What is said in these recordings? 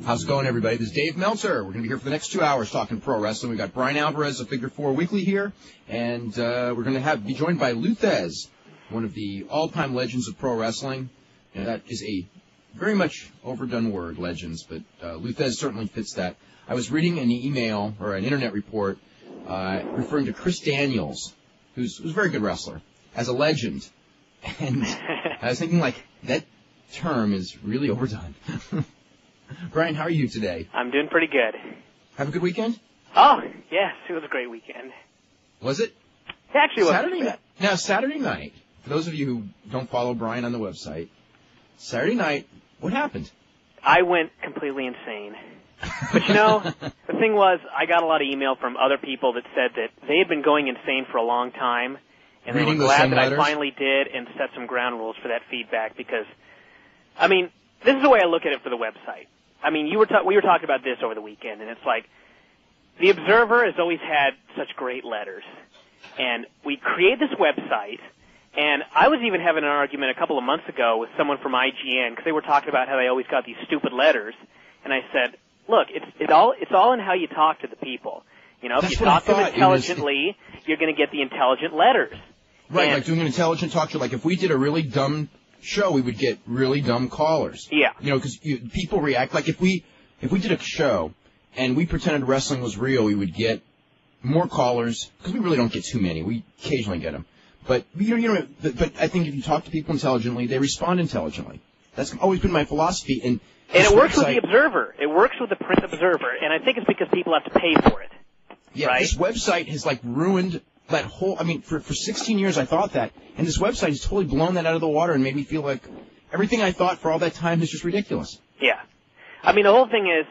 How's it going, everybody? This is Dave Meltzer. We're going to be here for the next 2 hours talking pro wrestling. We've got Brian Alvarez of Figure 4 Weekly here, and we're going to be joined by Lou Thesz, one of the all-time legends of pro wrestling. And that is a very much overdone word, legends, but Lou Thesz certainly fits that. I was reading an email or an internet report referring to Chris Daniels, who's a very good wrestler, as a legend. And I was thinking, like, that term is really overdone. Brian, how are you today? I'm doing pretty good. Have a good weekend? Oh, yes, it was a great weekend. Was it? It actually was. Saturday night. Now, Saturday night, for those of you who don't follow Brian on the website, Saturday night, what happened? I went completely insane. But, you know, the thing was, I got a lot of email from other people that said that they had been going insane for a long time, and they were glad that I finally did and set some ground rules for that feedback because, I mean, this is the way I look at it for the website. I mean, we were talking about this over the weekend, and it's like the Observer has always had such great letters, and we create this website, and I was even having an argument a couple of months ago with someone from IGN because they were talking about how they always got these stupid letters, and I said, look, it's all in how you talk to the people. You know, if you talk to them intelligently, you're going to get the intelligent letters. Right, like doing an intelligent talk show. Like if we did a really dumb show, we would get really dumb callers. Yeah. You know, because people react. Like if we did a show and we pretended wrestling was real, we would get more callers because we really don't get too many. We occasionally get them, but but I think if you talk to people intelligently, they respond intelligently. That's always been my philosophy. And it works with the Observer. It works with the print Observer, and I think it's because people have to pay for it. Yeah, right? This website has like ruined that whole. I mean, for 16 years I thought that, and this website has totally blown that out of the water and made me feel like everything I thought for all that time is just ridiculous. Yeah. I mean, the whole thing is,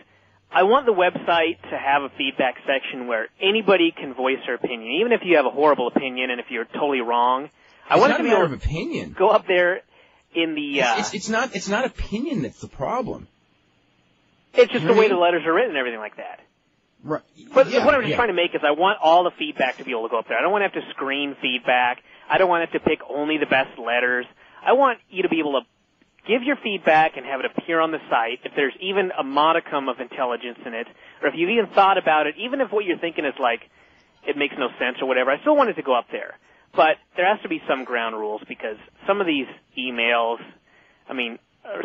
I want the website to have a feedback section where anybody can voice their opinion, even if you have a horrible opinion and if you're totally wrong. I want it to be able to go up there in the. It's not opinion that's the problem. It's just the way the letters are written and everything like that. Right. But the point I'm just trying to make is I want all the feedback to be able to go up there. I don't want to have to screen feedback. I don't want to have to pick only the best letters. I want you to be able to give your feedback and have it appear on the site if there's even a modicum of intelligence in it, or if you've even thought about it, even if what you're thinking is like, it makes no sense or whatever. I still want it to go up there. But there has to be some ground rules because some of these emails, I mean,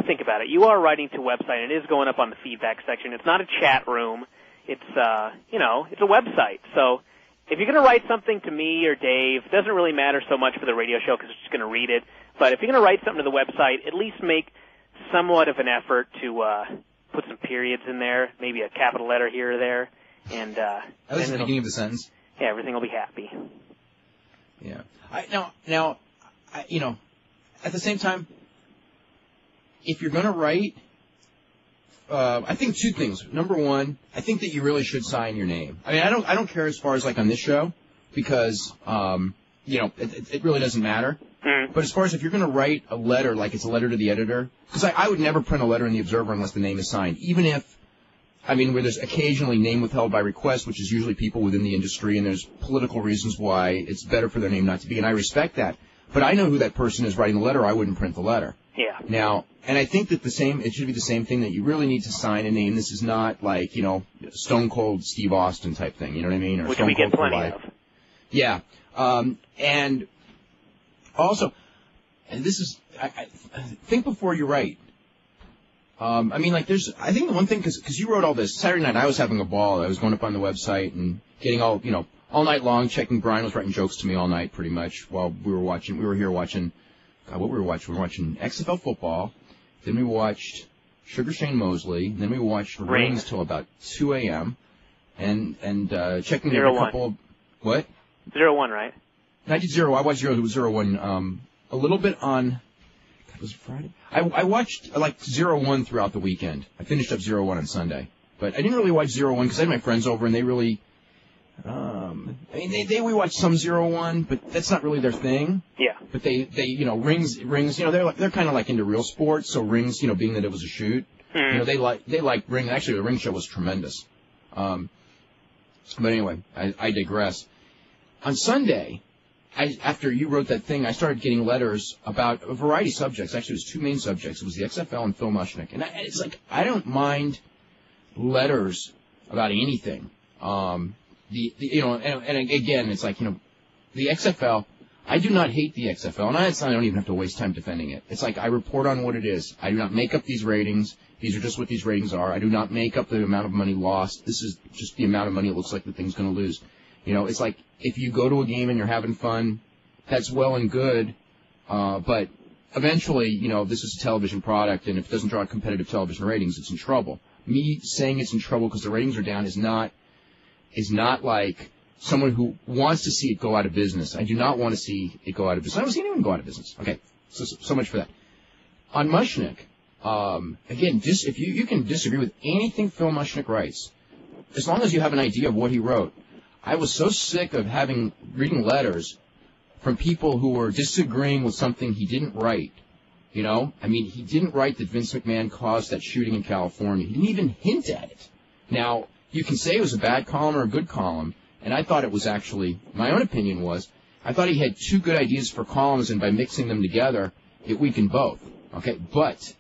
think about it. You are writing to a website and it is going up on the feedback section. It's not a chat room. It's, it's a website. So if you're going to write something to me or Dave, it doesn't really matter so much for the radio show because it's just going to read it. But if you're going to write something to the website, at least make somewhat of an effort to put some periods in there, maybe a capital letter here or there. And at least at the beginning of the sentence. Yeah, everything will be happy. Yeah. Now, at the same time, if you're going to write, I think two things. Number one, I think that you really should sign your name. I mean, I don't care as far as like on this show because, it really doesn't matter. Mm. But as far as if you're going to write a letter, like it's a letter to the editor, because I would never print a letter in the Observer unless the name is signed, even if, where there's occasionally name withheld by request, which is usually people within the industry, and there's political reasons why it's better for their name not to be, and I respect that. But I know who that person is writing the letter, or I wouldn't print the letter. Yeah. Now, and I think that it should be the same thing that you really need to sign a name. This is not like, Stone Cold Steve Austin type thing, you know what I mean? Or which Stone we Cold get plenty of. Yeah. And also, and this is, I think before you write. I think the one thing, because you wrote all this, Saturday night I was having a ball. I was going up on the website and getting all night long checking. Brian was writing jokes to me all night pretty much while we were here watching, what we were watching? We were watching XFL football. Then we watched Sugar Shane Mosley. Then we watched Rings till about 2 a.m. And checking every couple of, what? 0-1, right? I did 0. I watched 0-1, a little bit on, was it Friday? I watched 0-1 throughout the weekend. I finished up 0-1 on Sunday. But I didn't really watch 0-1 because I had my friends over and they really, we watched some 0-1, but that's not really their thing. Yeah. But they Rings, they're kind of like into real sports, so Rings, being that it was a shoot, they like Ring. Actually, the Ring show was tremendous. But anyway, I digress. On Sunday, after you wrote that thing, I started getting letters about a variety of subjects. Actually, it was two main subjects. It was the XFL and Phil Mushnick. And it's like, I don't mind letters about anything. And again, it's like, the XFL, I do not hate the XFL, and I don't even have to waste time defending it. It's like I report on what it is. I do not make up these ratings. These are just what these ratings are. I do not make up the amount of money lost. This is just the amount of money it looks like the thing's going to lose. It's like if you go to a game and you're having fun, that's well and good, but eventually, this is a television product, and if it doesn't draw competitive television ratings, it's in trouble. Me saying it's in trouble because the ratings are down is not like someone who wants to see it go out of business. I do not want to see it go out of business. I don't see anyone go out of business. Okay, so much for that. On Mushnick, again, if you can disagree with anything Phil Mushnick writes, as long as you have an idea of what he wrote. I was so sick of reading letters from people who were disagreeing with something he didn't write. He didn't write that Vince McMahon caused that shooting in California. He didn't even hint at it. Now, you can say it was a bad column or a good column, and I thought it was actually, my own opinion was, I thought he had two good ideas for columns, and by mixing them together, it weakened both. Okay, but,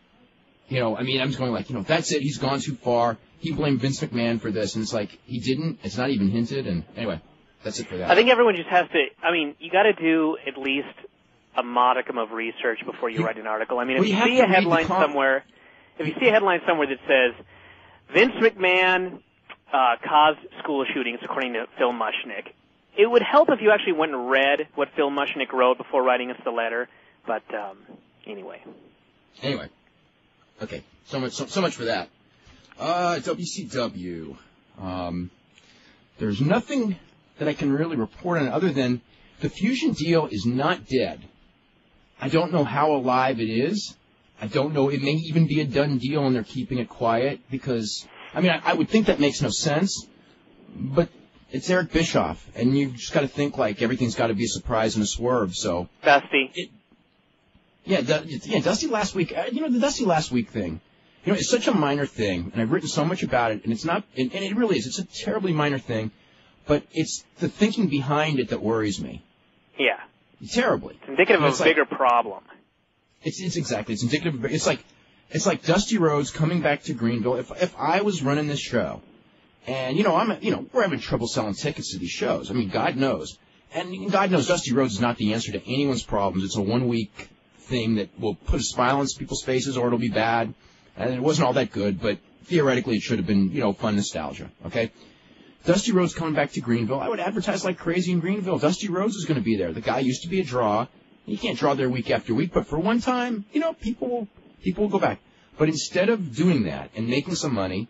I'm just going like, that's it, he's gone too far. He blamed Vince McMahon for this, and it's like, he didn't, it's not even hinted, and anyway, that's it for that. I think everyone just has to, you got to do at least a modicum of research before you write an article. If you see a headline somewhere, that says, Vince McMahon caused school shootings, according to Phil Mushnick, it would help if you actually went and read what Phil Mushnick wrote before writing us the letter, but anyway. Anyway. Okay, so much for that. WCW. There's nothing that I can really report on other than the Fusion deal is not dead. I don't know how alive it is. I don't know. It may even be a done deal and they're keeping it quiet because, I would think that makes no sense, but it's Eric Bischoff, and you've just got to think like everything's got to be a surprise and a swerve, so. Dusty. Dusty last week, the Dusty last week thing. It's such a minor thing, and I've written so much about it, and it's not, and it really is, it's a terribly minor thing, but it's the thinking behind it that worries me. Yeah. Terribly. It's indicative of a bigger problem. It's indicative of, it's like Dusty Rhodes coming back to Greenville. If I was running this show, and, we're having trouble selling tickets to these shows. God knows. And God knows Dusty Rhodes is not the answer to anyone's problems. It's a 1 week thing that will put a smile on people's faces or it'll be bad. And it wasn't all that good, but theoretically it should have been, fun nostalgia, okay? Dusty Rhodes coming back to Greenville. I would advertise like crazy in Greenville. Dusty Rhodes is going to be there. The guy used to be a draw. He can't draw there week after week, but for one time, people will go back. But instead of doing that and making some money,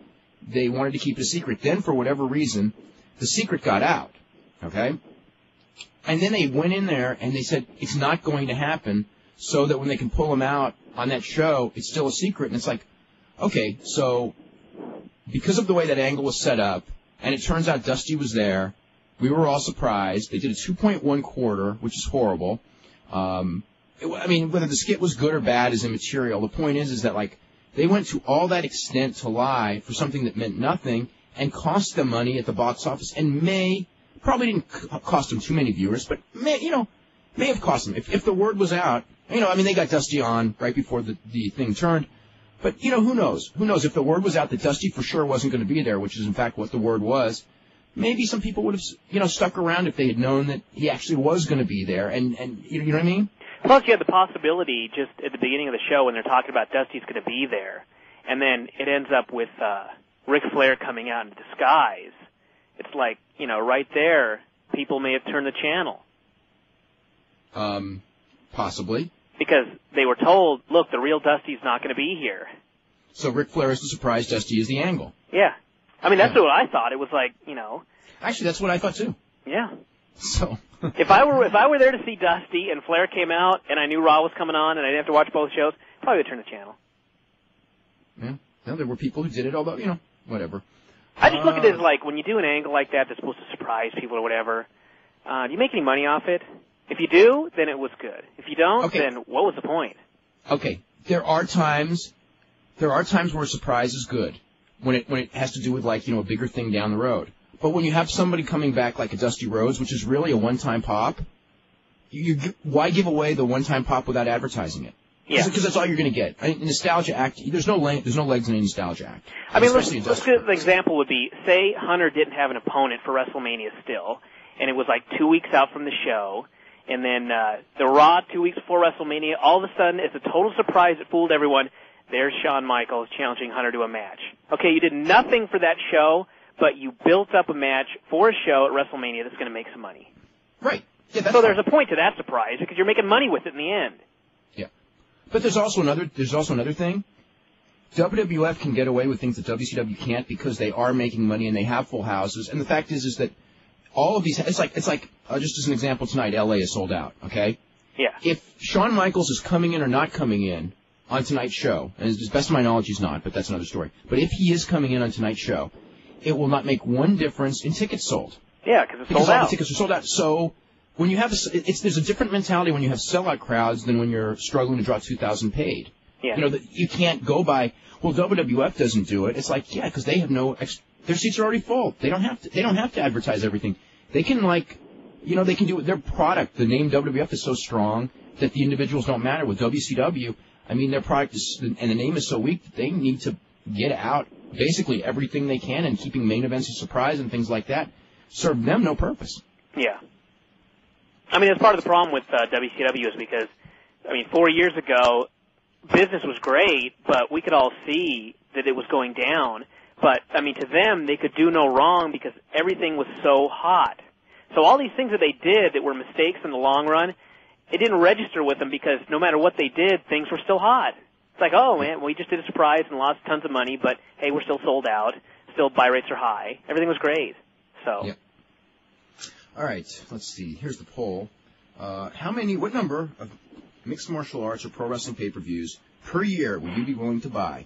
they wanted to keep it a secret. Then, for whatever reason, the secret got out, okay? And then they went in there and they said it's not going to happen so that when they can pull him out on that show, it's still a secret. And it's like, okay, so because of the way that angle was set up, and it turns out Dusty was there, we were all surprised. They did a 2.1 quarter, which is horrible. Whether the skit was good or bad is immaterial. The point is that, like, they went to all that extent to lie for something that meant nothing and cost them money at the box office and probably didn't cost them too many viewers, but may have cost them. If the word was out, they got Dusty on right before the thing turned. But, who knows? Who knows? If the word was out that Dusty for sure wasn't going to be there, which is in fact what the word was, maybe some people would have, stuck around if they had known that he actually was going to be there. And you know what I mean? Plus, you had the possibility just at the beginning of the show when they're talking about Dusty's going to be there, and then it ends up with Ric Flair coming out in disguise. It's like, right there, people may have turned the channel. Possibly. Because they were told, look, the real Dusty's not going to be here. So Ric Flair is the surprise, Dusty is the angle. Yeah. That's what I thought. It was like, Actually, that's what I thought, too. Yeah. So... If I were there to see Dusty and Flair came out and I knew Raw was coming on and I didn't have to watch both shows, probably would turn the channel. Yeah. Well, there were people who did it, although, whatever. I just look at it as like, when you do an angle like that that's supposed to surprise people or whatever, do you make any money off it? If you do, then it was good. If you don't, then what was the point? Okay. There are times where a surprise is good when it has to do with, like, a bigger thing down the road. But when you have somebody coming back like a Dusty Rhodes, which is really a one-time pop, why give away the one-time pop without advertising it? Yeah. Because that's all you're going to get. I mean, Nostalgia Act, there's no legs in a Nostalgia Act. I mean, let's get an example would be, say Hunter didn't have an opponent for WrestleMania still, and it was like 2 weeks out from the show, and then the Raw 2 weeks before WrestleMania, all of a sudden, it's a total surprise that fooled everyone. There's Shawn Michaels challenging Hunter to a match. Okay, you did nothing for that show, but you built up a match for a show at WrestleMania that's going to make some money. Right. Yeah, that's so there's a point to that surprise because you're making money with it in the end. Yeah. But there's also another thing. WWF can get away with things that WCW can't because they are making money and they have full houses. And the fact is that all of these, it's like just as an example tonight, LA is sold out, okay? Yeah. If Shawn Michaels is coming in or not coming in on tonight's show, and as best of my knowledge he's not, but that's another story. But if he is coming in on tonight's show, it will not make one difference in tickets sold. Yeah, because it's sold out. All the tickets are sold out. So when you have there's a different mentality when you have sellout crowds than when you're struggling to draw 2,000 paid. Yeah. You know, you can't go by, well, WWF doesn't do it. It's like, yeah, because they have their seats are already full. They don't have to advertise everything. They can they can do it. Their product, the name WWF is so strong that the individuals don't matter. With WCW, I mean, their product and the name is so weak that they need to get out basically everything they can, and keeping main events a surprise and things like that serve them no purpose. Yeah. I mean, that's part of the problem with WCW is because, 4 years ago, business was great, but we could all see that it was going down. But, to them, they could do no wrong because everything was so hot. So all these things that they did that were mistakes in the long run, it didn't register with them because no matter what they did, things were still hot. It's like, oh, man, we just did a surprise and lost tons of money, but, hey, we're still sold out. Still buy rates are high. Everything was great. So. Yep. All right, let's see. Here's the poll. What number of mixed martial arts or pro wrestling pay-per-views per year would you be willing to buy?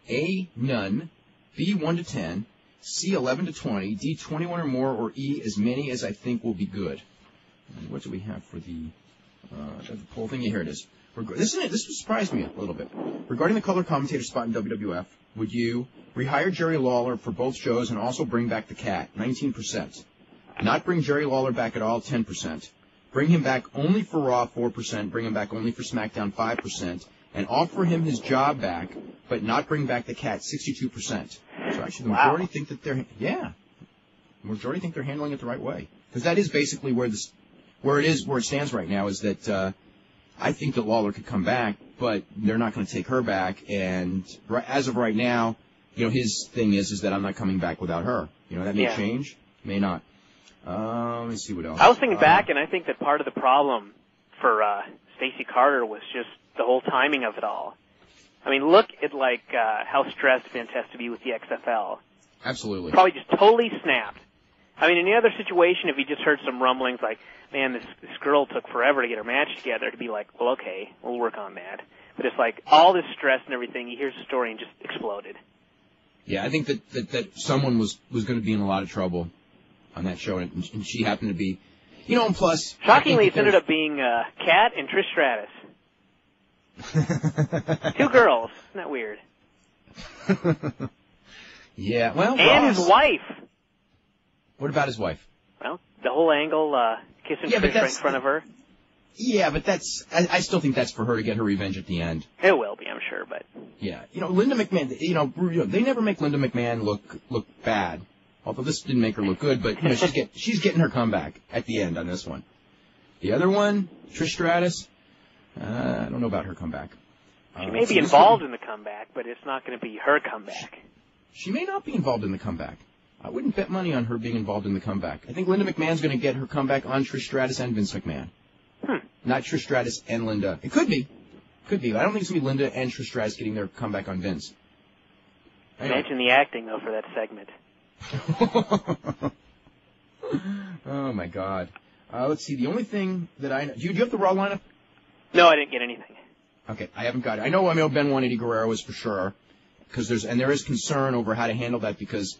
A, none. B, 1 to 10. C, 11 to 20. D, 21 or more. Or E, as many as I think will be good. And what do we have for the poll thing? Yeah, here it is. This surprised me a little bit. Regarding the color commentator spot in WWF, would you rehire Jerry Lawler for both shows and also bring back the Cat? 19%. Not bring Jerry Lawler back at all? 10%. Bring him back only for Raw? 4%. Bring him back only for SmackDown? 5%. And offer him his job back, but not bring back the Cat? 62%. So actually, the majority think that majority think they're handling it the right way, because that is basically where it stands right now. Is that I think that Lawler could come back, but they're not going to take her back. And as of right now, his thing is that I'm not coming back without her. That may change, may not. Let me see what else. I was thinking back, and I think that part of the problem for Stacey Carter was just the whole timing of it all. Look at how stressed Vince has to be with the XFL. Absolutely. Probably just totally snapped. In any other situation, if he just heard some rumblings like, man, this girl took forever to get her match together, to be like, well, okay, we'll work on that. But it's like all this stress and everything, he hears the story and just exploded. Yeah, I think that someone was going to be in a lot of trouble on that show, and she happened to be, and plus... Shockingly, it ended up being Kat and Trish Stratus. 2 girls. Isn't that weird? Yeah, well... And his wife. What about his wife? Well, the whole angle, kissing Trish right in front of her. Yeah, but I still think that's for her to get her revenge at the end. It will be, I'm sure, but... Yeah, Linda McMahon, they never make Linda McMahon look bad. Although this didn't make her look good, but she's getting her comeback at the end on this one. The other one, Trish Stratus, I don't know about her comeback. She may be involved in the comeback, but it's not going to be her comeback. She may not be involved in the comeback. I wouldn't bet money on her being involved in the comeback. I think Linda McMahon's going to get her comeback on Trish Stratus and Vince McMahon. Not Trish Stratus and Linda. It could be. Could be. I don't think it's going to be Linda and Trish Stratus getting their comeback on Vince. Imagine the acting, though, for that segment. Oh, my God. Let's see. The only thing that I know... Do you have the Raw lineup? No, I didn't get anything. Okay, I haven't got it. I know Ben 180 Guerrero is for sure, because there is concern over how to handle that, because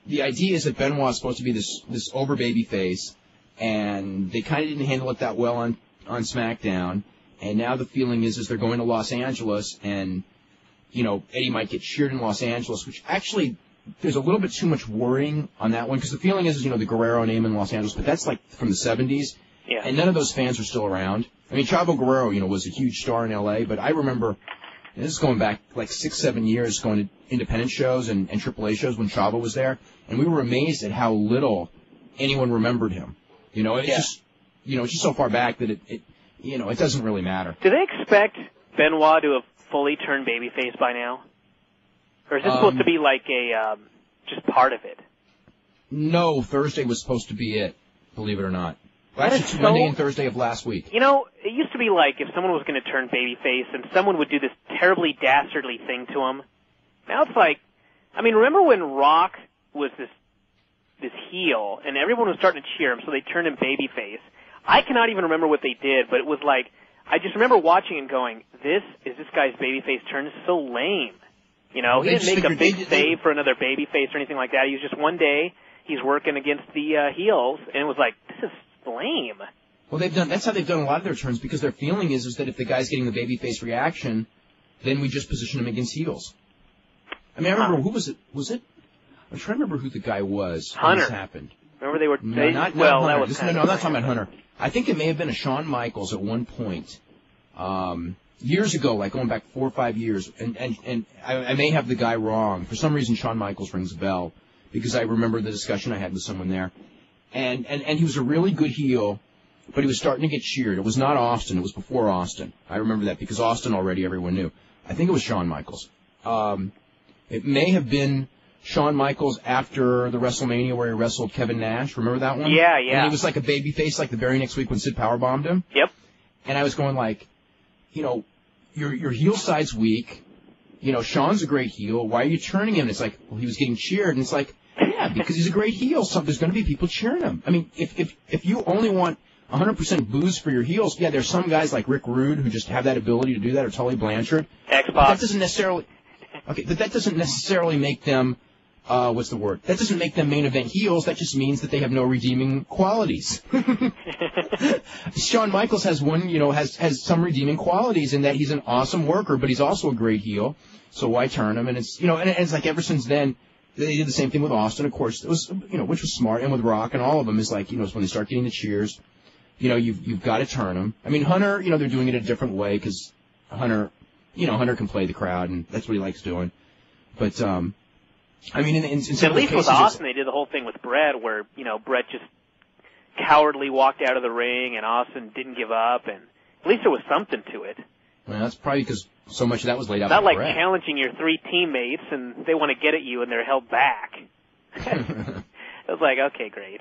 the idea is that Benoit is supposed to be this over baby face, and they kind of didn't handle it that well on SmackDown, and now the feeling is they're going to Los Angeles, and Eddie might get cheered in Los Angeles, which actually there's a little bit too much worrying on that one, because the feeling is the Guerrero name in Los Angeles, but that's like from the 70s. Yeah. And none of those fans are still around. I mean, Chavo Guerrero, was a huge star in L.A., but I remember, and this is going back like 6-7 years, going to independent shows and AAA shows when Chavo was there, and we were amazed at how little anyone remembered him. It's just, it's just so far back that it doesn't really matter. Do they expect Benoit to have fully turned babyface by now? Or is this supposed to be like just part of it? No, Thursday was supposed to be it, believe it or not. Well, actually, it's Monday and Thursday of last week. It used to be like if someone was going to turn babyface and someone would do this terribly dastardly thing to him. Now it's like, remember when Rock was this heel and everyone was starting to cheer him, so they turned him babyface. I cannot even remember what they did, but it was like, I just remember watching and going, this guy's babyface turn? This is so lame. He didn't make a big save for another babyface or anything like that. He was just one day, he's working against the heels, and it was like, this is lame. Well, that's how they've done a lot of their turns, because their feeling is that if the guy's getting the babyface reaction, then we just position him against heels. I remember, who was it? I'm trying to remember who the guy was when Hunter. this happened. Remember they were... No, not well, Hunter. that was I'm not talking about Hunter. I think it may have been a Shawn Michaels at one point. Years ago, like going back 4 or 5 years, and I may have the guy wrong. For some reason, Shawn Michaels rings a bell, because I remember the discussion I had with someone there. And he was a really good heel, but he was starting to get cheered. It was not Austin. It was before Austin. I remember that, because Austin already everyone knew. I think it was Shawn Michaels. It may have been Shawn Michaels after the WrestleMania where he wrestled Kevin Nash. Remember that one? Yeah. And he was like a babyface like the very next week when Sid powerbombed him. Yep. And I was going like, your heel side's weak. Shawn's a great heel. Why are you turning him? And it's like, well, he was getting cheered. And it's like, yeah, because he's a great heel, so there's going to be people cheering him. If you only want 100% booze for your heels, yeah, there's some guys like Rick Rude who just have that ability to do that, or Tully Blanchard. X-Pac. That doesn't necessarily... Okay, but that doesn't necessarily make them... what's the word? That doesn't make them main event heels. That just means that they have no redeeming qualities. Shawn Michaels has one, has some redeeming qualities in that he's an awesome worker, but he's also a great heel. So why turn him? And it's, and it's like ever since then, they did the same thing with Austin, of course. It was, which was smart, and with Rock and all of them is like, it's when they start getting the cheers, you've got to turn them. Hunter, they're doing it a different way, because Hunter can play the crowd, and that's what he likes doing. But, in at least with Austin, they did the whole thing with Brett, where Brett just cowardly walked out of the ring, and Austin didn't give up, and at least there was something to it. Well, that's probably because so much of that was laid out. Not by like Brett. challenging your three teammates, and they want to get at you, and they're held back. It was like, okay, great.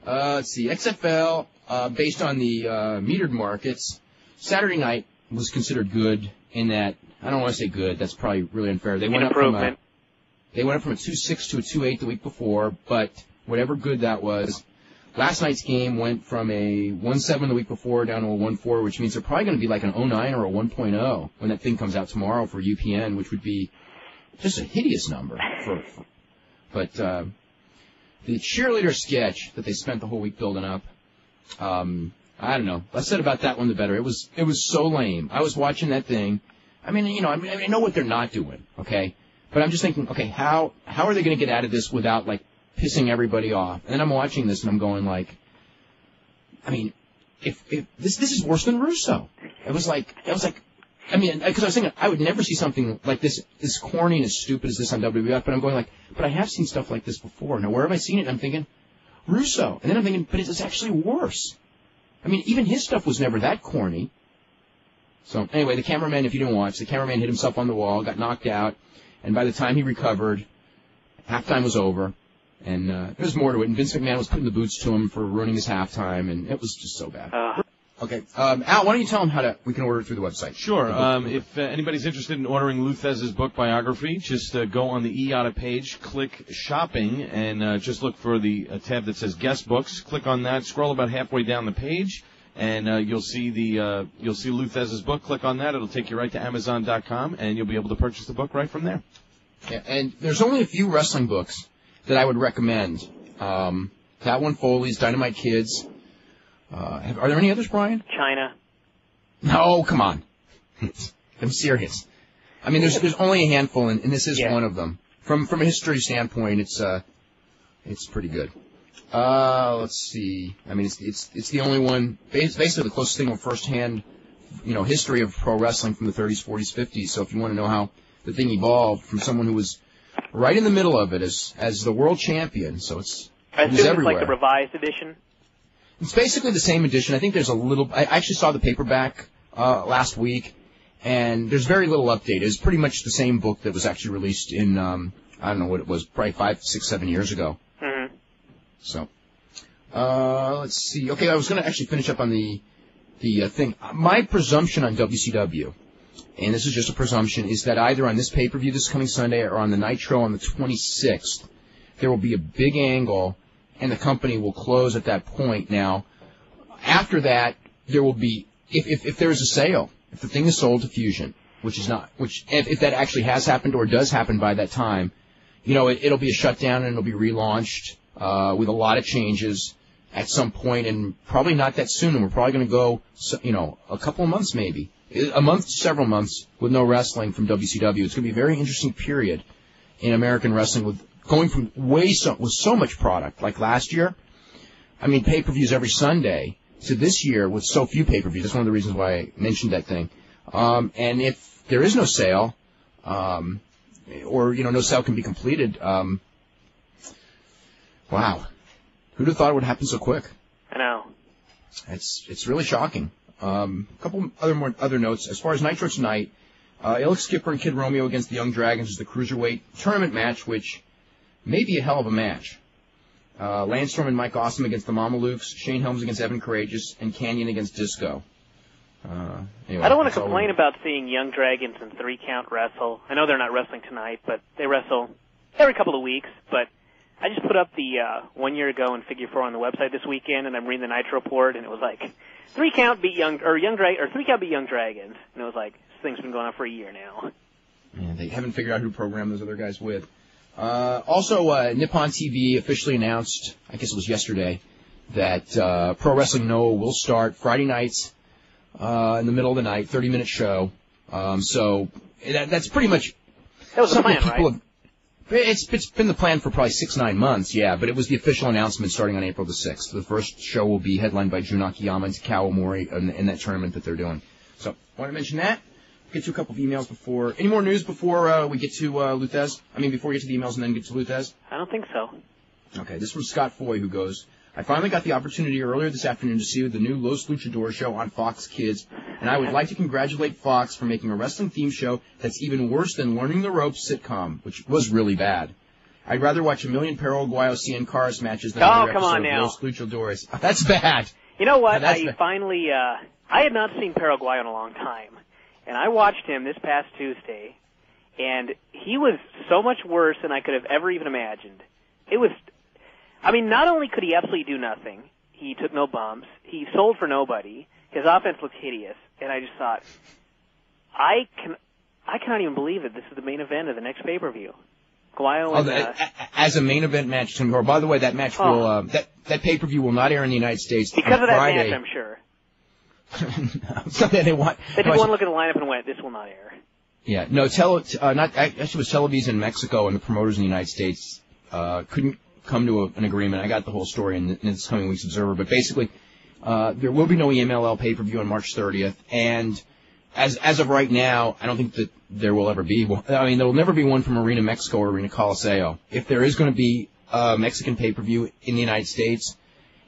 Let's see, XFL, based on the metered markets, Saturday night was considered good in that. I don't want to say good. That's probably really unfair. They went up from a 2.6 to a 2.8 the week before, but whatever good that was. Last night's game went from a 1.7 the week before down to a 1.4, which means they're probably going to be like an 0.9 or a 1.0 when that thing comes out tomorrow for UPN, which would be just a hideous number. But the cheerleader sketch that they spent the whole week building up, I don't know. Less said about that one, the better. It was so lame. I was watching that thing. I know what they're not doing, okay? But I'm just thinking, okay, how are they going to get out of this without, like, pissing everybody off? And then I'm watching this and I'm going like, if this is worse than Russo. It was like, because I was thinking I would never see something like this corny and as stupid as this on WWF, but I'm going like, but I have seen stuff like this before. Now, where have I seen it? And I'm thinking, Russo. And then I'm thinking, but it's actually worse. Even his stuff was never that corny. So, anyway, the cameraman, if you didn't watch, the cameraman hit himself on the wall, got knocked out, and by the time he recovered, halftime was over, and there was more to it, and Vince McMahon was putting the boots to him for ruining his halftime, and it was just so bad. Okay, Al, why don't you tell him we can order it through the website? Sure. If anybody's interested in ordering Lou Thesz's book biography, just go on the IATA page, click shopping, and just look for the tab that says guest books. Click on that, scroll about halfway down the page, and you'll see Lou Thesz's book. Click on that; it'll take you right to Amazon.com, and you'll be able to purchase the book right from there. Yeah, and there's only a few wrestling books that I would recommend. That one, Foley's Dynamite Kids. Are there any others, Brian? China. No, come on. I'm serious. There's only a handful, and this is one of them. From a history standpoint, it's pretty good. Let's see. I mean, it's the only one. It's basically the closest thing to firsthand, history of pro wrestling from the 30s, 40s, 50s. So if you want to know how the thing evolved from someone who was right in the middle of it as the world champion, so it's everywhere. Like the revised edition. It's basically the same edition. I think there's a little. I actually saw the paperback last week, and there's very little update. It's pretty much the same book that was actually released in I don't know what it was, probably 5, 6, 7 years ago. Mm-hmm. So, let's see. Okay, I was going to actually finish up on the thing. My presumption on WCW, and this is just a presumption, is that either on this pay-per-view this coming Sunday or on the Nitro on the 26th, there will be a big angle, and the company will close at that point. Now, after that, there will be, if there is a sale, if the thing is sold to Fusion, if that actually has happened or does happen by that time, it'll be a shutdown and it'll be relaunched with a lot of changes at some point, and probably not that soon. And we're probably going to go, a couple of months maybe, a month, several months with no wrestling from WCW. It's going to be a very interesting period in American wrestling with going from with so much product like last year. I mean, pay-per-views every Sunday to this year with so few pay-per-views. That's one of the reasons why I mentioned that thing. And if there is no sale, or no sale can be completed, wow, who'd have thought it would happen so quick? I know. It's really shocking. A couple other notes as far as Nitro tonight. Alex Skipper and Kid Romeo against the Young Dragons is the cruiserweight tournament match, which may be a hell of a match. Lance Storm and Mike Awesome against the Mamalukes, Shane Helms against Evan Courageous, and Canyon against Disco. Anyway, I don't want to complain about seeing Young Dragons and 3-count wrestle. I know they're not wrestling tonight, but they wrestle every couple of weeks. But I just put up the 1 year ago in Figure 4 on the website this weekend, and I'm reading the Nitro report, and it was like 3-count beat 3-count beat Young Dragons, and it was like this thing's been going on for a year now. Yeah, they haven't figured out who to program those other guys with. Also, Nippon TV officially announced, I guess it was yesterday, that Pro Wrestling Noah will start Friday nights in the middle of the night, 30-minute show. So that's pretty much... That was the plan, right? It's been the plan for probably 6-9 months, yeah, but it was the official announcement starting on April the 6th. The first show will be headlined by Jun Akiyama and Takao Omori in that tournament that they're doing. So, want to mention that. Get to a couple of emails before... Any more news before we get to Lou Thesz? I mean, before we get to the emails and then get to Lou Thesz? I don't think so. Okay, this is from Scott Foy, who goes, I finally got the opportunity earlier this afternoon to see the new Los Luchadores show on Fox Kids, and I would like to congratulate Fox for making a wrestling theme show that's even worse than Learning the Ropes sitcom, which was really bad. I'd rather watch a million Paraguayo Cien Caras matches than another episode of Los Luchadores. That's bad. You know what? I had not seen Paraguayo in a long time. And I watched him this past Tuesday, and he was so much worse than I could have ever even imagined. Not only could he absolutely do nothing, he took no bumps, he sold for nobody, his offense looked hideous, and I just thought, I cannot even believe that this is the main event of the next pay-per-view. As a main event match, or by the way, that match will, that pay-per-view will not air in the United States because of that Friday. match, I'm sure. So they want. They just want to look at the lineup and went, "This will not air." Yeah, no. Actually, it was Televisa in Mexico, and the promoters in the United States couldn't come to an agreement. I got the whole story in this coming week's Observer, but basically, there will be no EMLL pay-per-view on March 30th, and as of right now, I don't think that there will ever be. There will never be one from Arena Mexico or Arena Coliseo. If there is going to be a Mexican pay-per-view in the United States,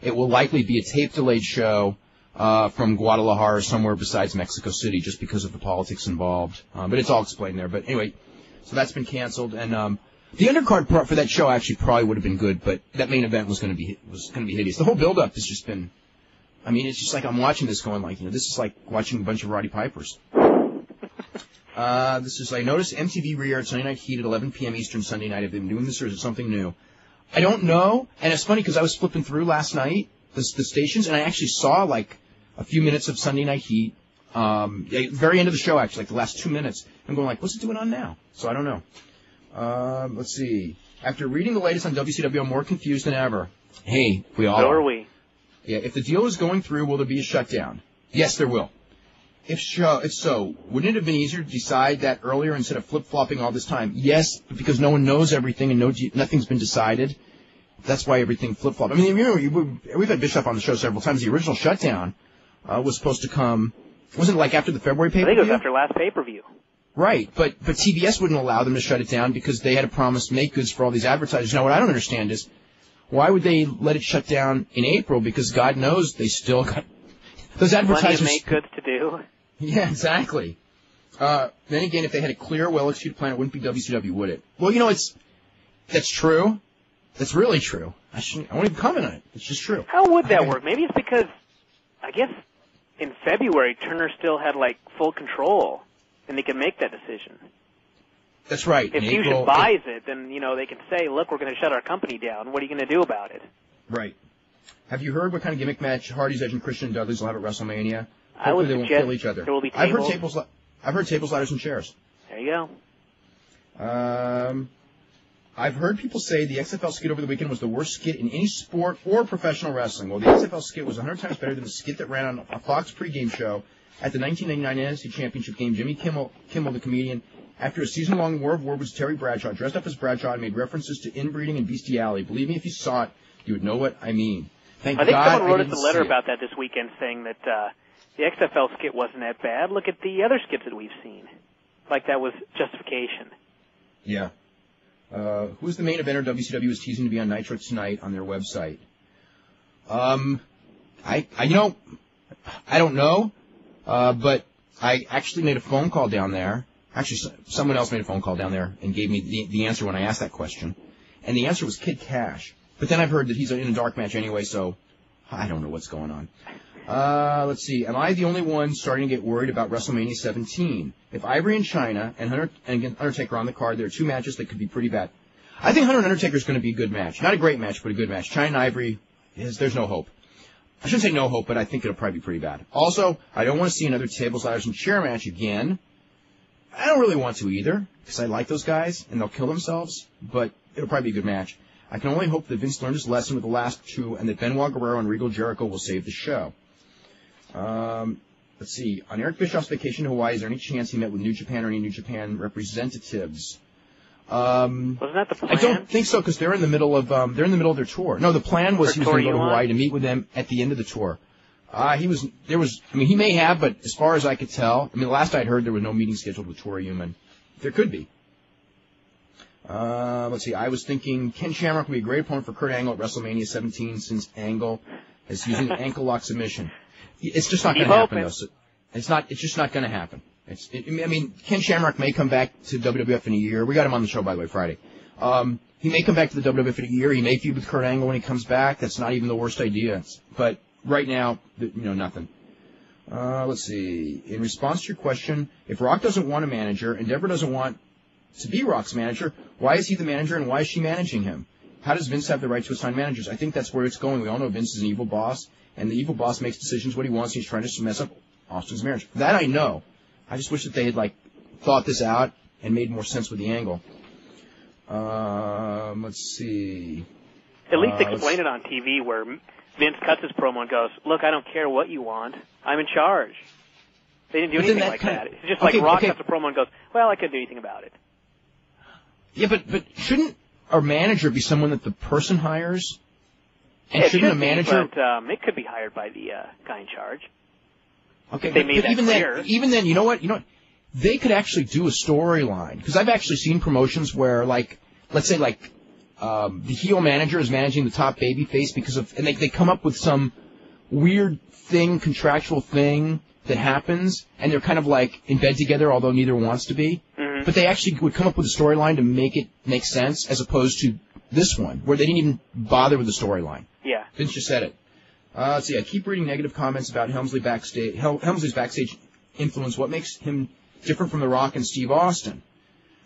it will likely be a tape-delayed show. From Guadalajara or somewhere besides Mexico City, just because of the politics involved. But it's all explained there. But anyway, so that's been canceled, and the undercard for that show actually probably would have been good, but that main event was going to be hideous. The whole build-up has just been. It's just like I'm watching this going like, this is like watching a bunch of Roddy Pipers. This is, I noticed MTV re-aired Sunday Night Heat at 11 p.m. Eastern Sunday night. Have they been doing this, or is it something new? I don't know, and it's funny because I was flipping through last night the stations, and I actually saw like a few minutes of Sunday Night Heat, very end of the show actually, like the last 2 minutes. I'm going like, what's it doing on now? So I don't know. Let's see. After reading the latest on WCW, I'm more confused than ever. Hey, we all So are. are we. Yeah, if the deal is going through, will there be a shutdown? Yes, there will. If so, wouldn't it have been easier to decide that earlier instead of flip-flopping all this time? Yes, because no one knows everything and nothing's been decided. that's why everything flip-flopped. I mean, we've had Bischoff on the show several times. The original shutdown was supposed to come, wasn't it like after the February pay-per-view? I think it was after last pay-per-view. Right, but TBS wouldn't allow them to shut it down because they had a promise to make goods for all these advertisers. Now, what I don't understand is, why would they let it shut down in April? Because God knows they still got those advertisers. Plenty of make goods to do. Yeah, exactly. Then again, if they had a clear, well-executed plan, it wouldn't be WCW, would it? Well, that's true. That's really true. I won't even comment on it. It's just true. How would that work? Maybe it's because, I guess, in February, Turner still had, full control, and they could make that decision. That's right. If Fusion buys it, then, they can say, look, we're going to shut our company down. What are you going to do about it? Right. Have you heard what kind of gimmick match Hardy's, Edge, and Christian and Dudley's will have at WrestleMania? I would Hopefully they won't suggest kill each other. there will be tables. I've heard tables, ladders, and chairs. There you go. I've heard people say the XFL skit over the weekend was the worst skit in any sport or professional wrestling. Well, the XFL skit was 100 times better than the skit that ran on a Fox pregame show at the 1999 NFC Championship game. Jimmy Kimmel, the comedian, after a season-long war of words with Terry Bradshaw, dressed up as Bradshaw and made references to inbreeding and bestiality. Believe me, if you saw it, you would know what I mean. I think someone wrote us a letter about that this weekend saying that the XFL skit wasn't that bad. Look at the other skits that we've seen. Like that was justification. Yeah. Who's the main eventer WCW is teasing to be on Nitro tonight on their website? I don't know, but I actually made a phone call down there. Actually, someone else made a phone call down there and gave me the answer when I asked that question. And the answer was Kid Cash. But then I've heard that he's in a dark match anyway, so I don't know what's going on. Let's see. Am I the only one starting to get worried about WrestleMania 17? If Ivory and China and Undertaker are on the card, there are two matches that could be pretty bad. I think Hunter and Undertaker is going to be a good match. Not a great match, but a good match. China and Ivory, there's no hope. I shouldn't say no hope, but I think it'll probably be pretty bad. Also, I don't want to see another tables, ladders, and chair match again. I don't really want to either, because I like those guys, and they'll kill themselves, but it'll probably be a good match. I can only hope that Vince learned his lesson with the last two, and that Benoit Guerrero and Regal Jericho will save the show. Let's see. On Eric Bischoff's vacation to Hawaii, is there any chance he met with New Japan or any New Japan representatives? Wasn't that the plan? I don't think so, because they're in the middle of their tour. No, the plan was he was going to go to Hawaii to meet with them at the end of the tour. He may have, but as far as I could tell, the last I'd heard there was no meeting scheduled with Tori Human. There could be. Let's see. I was thinking Ken Shamrock would be a great opponent for Kurt Angle at WrestleMania 17 since Angle is using the ankle lock submission. It's just not going to happen, though. So it's just not going to happen. Ken Shamrock may come back to WWF in a year. We got him on the show, by the way, Friday. He may come back to the WWF in a year. He may feud with Kurt Angle when he comes back. That's not even the worst idea. But right now, nothing. Let's see. In response to your question, if Rock doesn't want a manager, Endeavor doesn't want to be Rock's manager, why is he the manager and why is she managing him? How does Vince have the right to assign managers? I think that's where it's going. We all know Vince is an evil boss, and the evil boss makes decisions what he wants, and he's trying to mess up Austin's marriage. That I know. I just wish that they had, thought this out and made more sense with the angle. Let's see. At least explain it on TV where Vince cuts his promo and goes, look, I don't care what you want. I'm in charge. They didn't do anything like that. It's just Rock cuts a promo and goes, well, I couldn't do anything about it. Yeah, but shouldn't a manager be someone that the person hires? And yeah, shouldn't a manager? But it could be hired by the guy in charge. Okay, they made that clear. Even then, you know what? They could actually do a storyline, because I've actually seen promotions where, let's say, the heel manager is managing the top babyface and they come up with some weird thing, contractual thing that happens, and they're kind of in bed together, although neither wants to be. Mm-hmm. But they actually would come up with a storyline to make it make sense, as opposed to this one, where they didn't even bother with the storyline. Yeah. Vince just said it. Let's see. I keep reading negative comments about Helmsley's backstage influence. What makes him different from The Rock and Steve Austin?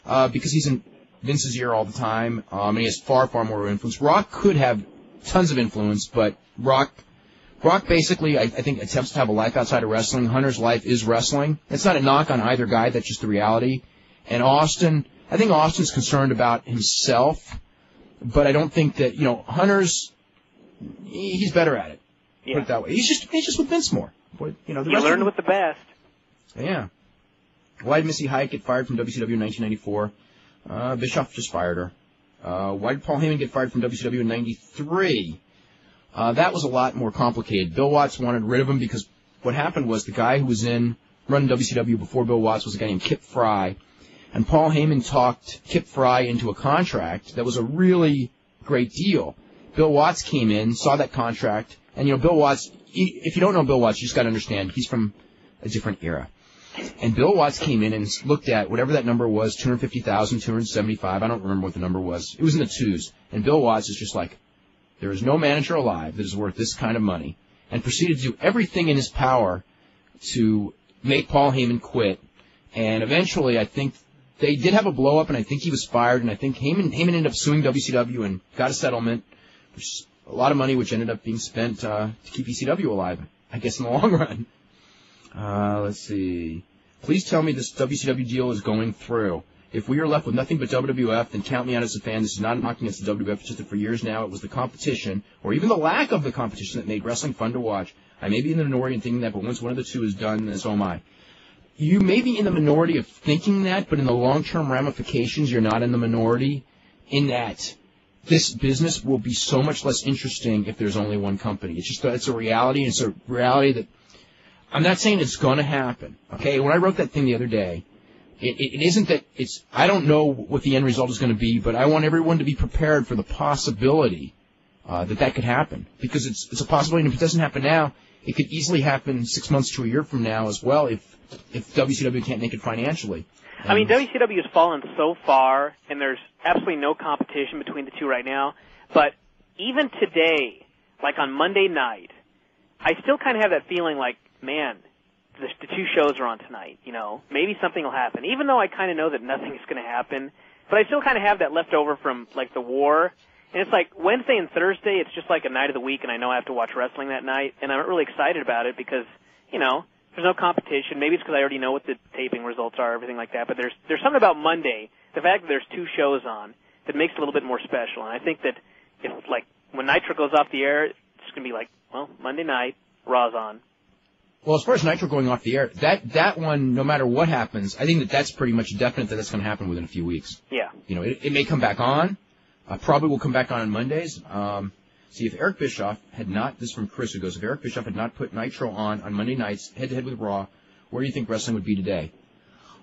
Because he's in Vince's ear all the time, and he has far, far more influence. Rock could have tons of influence, but Rock basically, I think, attempts to have a life outside of wrestling. Hunter's life is wrestling. It's not a knock on either guy. That's just the reality. And I think Austin's concerned about himself, but I don't think that, he's better at it. Yeah. Put it that way. He's just with Vince more. But, he learned with the best. Yeah. Why did Missy Hyatt get fired from WCW in 1994? Bischoff just fired her. Why did Paul Heyman get fired from WCW in '93? That was a lot more complicated. Bill Watts wanted rid of him because what happened was the guy who was running WCW before Bill Watts was a guy named Kip Fry, and Paul Heyman talked Kip Fry into a contract that was a really great deal. Bill Watts came in, saw that contract, and Bill Watts, if you don't know Bill Watts, you just got to understand he's from a different era. And Bill Watts came in and looked at whatever that number was, 250,000, 275, I don't remember what the number was. It was in the twos. And Bill Watts is just like, there is no manager alive that is worth this kind of money, and proceeded to do everything in his power to make Paul Heyman quit. And eventually, I think they did have a blow-up, and I think he was fired, and I think Heyman ended up suing WCW and got a settlement, which is a lot of money, which ended up being spent to keep ECW alive, I guess, in the long run. Let's see. Please tell me this WCW deal is going through. If we are left with nothing but WWF, then count me out as a fan. This is not knocking against the WWF. It's just that for years now, it was the competition, or even the lack of the competition, that made wrestling fun to watch. I may be in the minority in thinking that, but once one of the two is done, then so am I. You may be in the minority of thinking that, but in the long-term ramifications, you're not in the minority, in that this business will be so much less interesting if there's only one company. It's a reality, and it's a reality that I'm not saying it's going to happen. Okay, when I wrote that thing the other day, it isn't that I don't know what the end result is going to be, but I want everyone to be prepared for the possibility that could happen, because it's a possibility. And if it doesn't happen now, it could easily happen 6 months to a year from now as well if WCW can't make it financially. I mean, WCW has fallen so far, and there's absolutely no competition between the two right now. But even today, like on Monday night, I still kind of have that feeling like, man, the two shows are on tonight, maybe something will happen, even though I kind of know that nothing is going to happen. But I still kind of have that left over from, like, the war. And it's like Wednesday and Thursday, it's just like a night of the week, and I know I have to watch wrestling that night. And I'm not really excited about it because, there's no competition. Maybe it's because I already know what the taping results are, everything like that. But there's something about Monday, the fact that there's two shows on, that makes it a little bit more special. And I think that if, like, when Nitro goes off the air, it's going to be like, well, Monday night, Raw's on. Well, as far as Nitro going off the air, that one, no matter what happens, I think that's pretty much definite that that's going to happen within a few weeks. Yeah. It may come back on. Probably will come back on Mondays. See, if Eric Bischoff had not, this is from Chris, who goes, if Eric Bischoff had not put Nitro on Monday nights, head-to-head with Raw, where do you think wrestling would be today?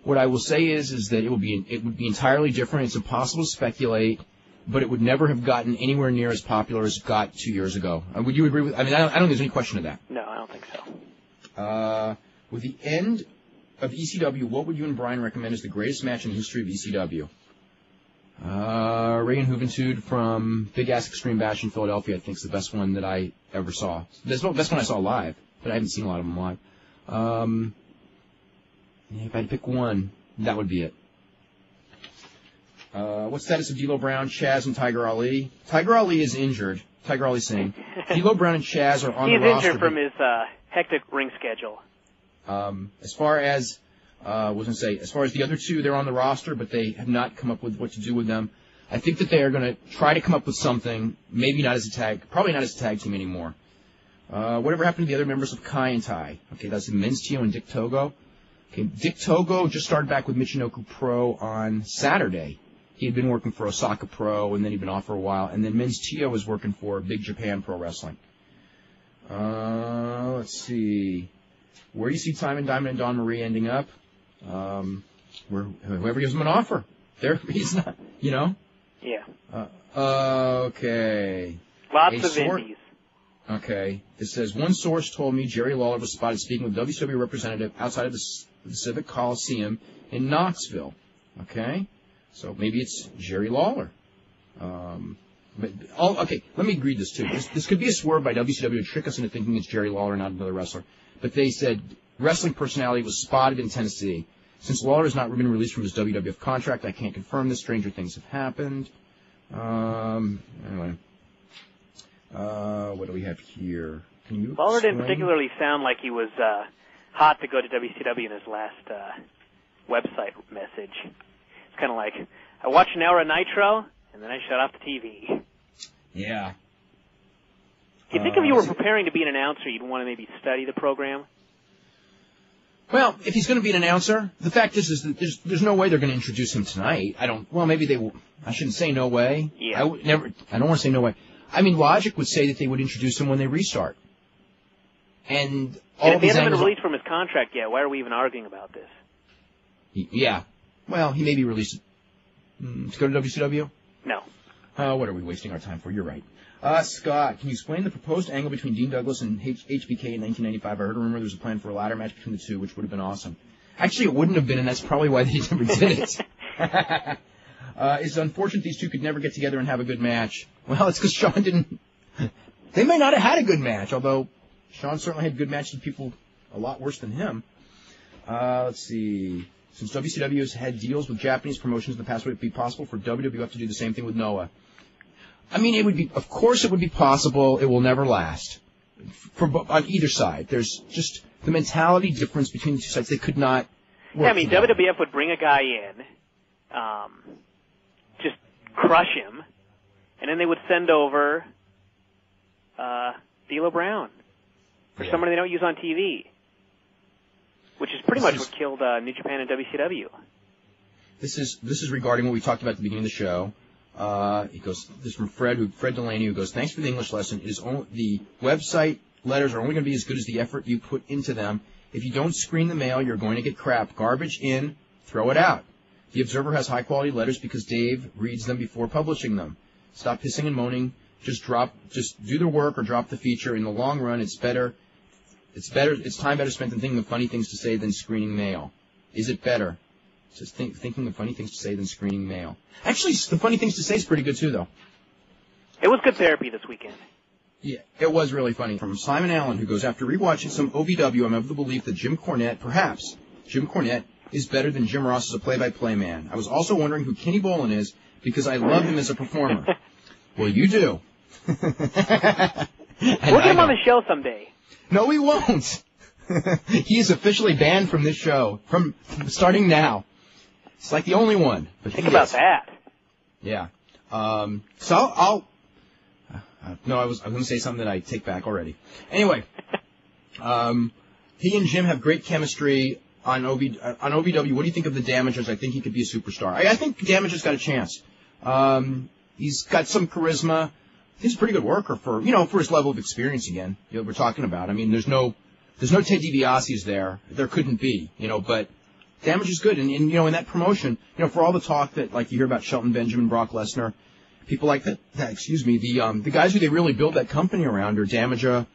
What I will say is that it would be entirely different. It's impossible to speculate, but it would never have gotten anywhere near as popular as it got 2 years ago. Would you agree with? I mean, I don't think there's any question of that. No, I don't think so. With the end of ECW, what would you and Brian recommend as the greatest match in the history of ECW? Reagan Juventud from Big Ass Extreme Bash in Philadelphia, I think, is the best one that I ever saw. That's the best one I saw live, but I haven't seen a lot of them live. If I had to pick one, that would be it. What status of D'Lo Brown, Chaz, and Tiger Ali? Tiger Ali is injured. Tiger Ali Singh. D'Lo Brown and Chaz are on the roster. He's injured from his hectic ring schedule. As far as the other two, they're on the roster, but they have not come up with what to do with them. I think that they are going to try to come up with something, probably not as a tag team anymore. Whatever happened to the other members of Kai and Tai? Okay, that's Men's Tio and Dick Togo. Okay, Dick Togo just started back with Michinoku Pro on Saturday. He had been working for Osaka Pro, and then he'd been off for a while. And then Men's Tio was working for Big Japan Pro Wrestling. Let's see. Where do you see Simon Diamond and Don Marie ending up? Whoever gives him an offer. He's not, Yeah. Okay. Lots of indies. Okay. It says, one source told me Jerry Lawler was spotted speaking with WCW representative outside of the Civic Coliseum in Knoxville. Okay. So maybe it's Jerry Lawler. Okay, let me read this too. This could be a swerve by WCW to trick us into thinking it's Jerry Lawler, not another wrestler. But they said wrestling personality was spotted in Tennessee. Since Lawler has not been released from his WWF contract, I can't confirm this. Stranger things have happened. Anyway. What do we have here? Can you Lawler didn't particularly sound like he was hot to go to WCW in his last website message. It's kind of like, I watched an hour of Nitro, and then I shut off the TV. Yeah. Do you think if you were preparing to be an announcer, you'd want to maybe study the program? Well, if he's going to be an announcer, the fact is that there's no way they're going to introduce him tonight. Maybe they will. I shouldn't say no way. Yeah. I don't want to say no way. I mean, logic would say that they would introduce him when they restart. And if he hasn't been released from his contract yet, why are we even arguing about this? Yeah. Well, he may be released to go to WCW? No. What are we wasting our time for? You're right. Scott, can you explain the proposed angle between Dean Douglas and HBK in 1995? I heard a rumor there was a plan for a ladder match between the two, which would have been awesome. Actually, it wouldn't have been, and that's probably why they never did it. It's unfortunate these two could never get together and have a good match. Well, it's because Sean didn't... They may not have had a good match, although Sean certainly had good matches with people a lot worse than him. Let's see... Since WCW has had deals with Japanese promotions in the past, would it be possible for WWF to do the same thing with Noah? I mean, of course it would be possible. It will never last. On either side. There's just the mentality difference between the two sides. They could not work. Yeah, I mean, WWF would bring a guy in, just crush him, and then they would send over D'Lo Brown for someone they don't use on TV. Which is pretty much what killed New Japan and WCW. This is regarding what we talked about at the beginning of the show. He goes, this is from Fred Delaney, who goes, thanks for the English lesson. The website letters are only going to be as good as the effort you put into them. If you don't screen the mail, you're going to get crap. Garbage in, throw it out. The Observer has high-quality letters because Dave reads them before publishing them. Stop pissing and moaning. Just do the work or drop the feature. In the long run, it's time better spent than thinking of funny things to say than screening mail. Is it better? Just thinking of funny things to say than screening mail. Actually, the funny things to say is pretty good, too, though. It was good therapy this weekend. Yeah, it was really funny. From Simon Allen, who goes, after rewatching some OVW, I'm of the belief that Jim Cornette is better than Jim Ross as a play-by-play man. I was also wondering who Kenny Bolin is, because I love him as a performer. Well, you do. We'll get him on the show someday. No, he won't. He is officially banned from this show, from starting now. It's like the only one. But think about that. Yeah. So no, I was going to say something that I take back already. Anyway, he and Jim have great chemistry on OVW. What do you think of the Damagers? I think he could be a superstar. I think Damagers got a chance. He's got some charisma. He's a pretty good worker for his level of experience again. We're talking about. I mean, there's no Ted DiBiase's there. There couldn't be, but Damage is good. And in that promotion, for all the talk that, like, you hear about Shelton Benjamin, Brock Lesnar, people like that, the guys who they really build that company around are Damager,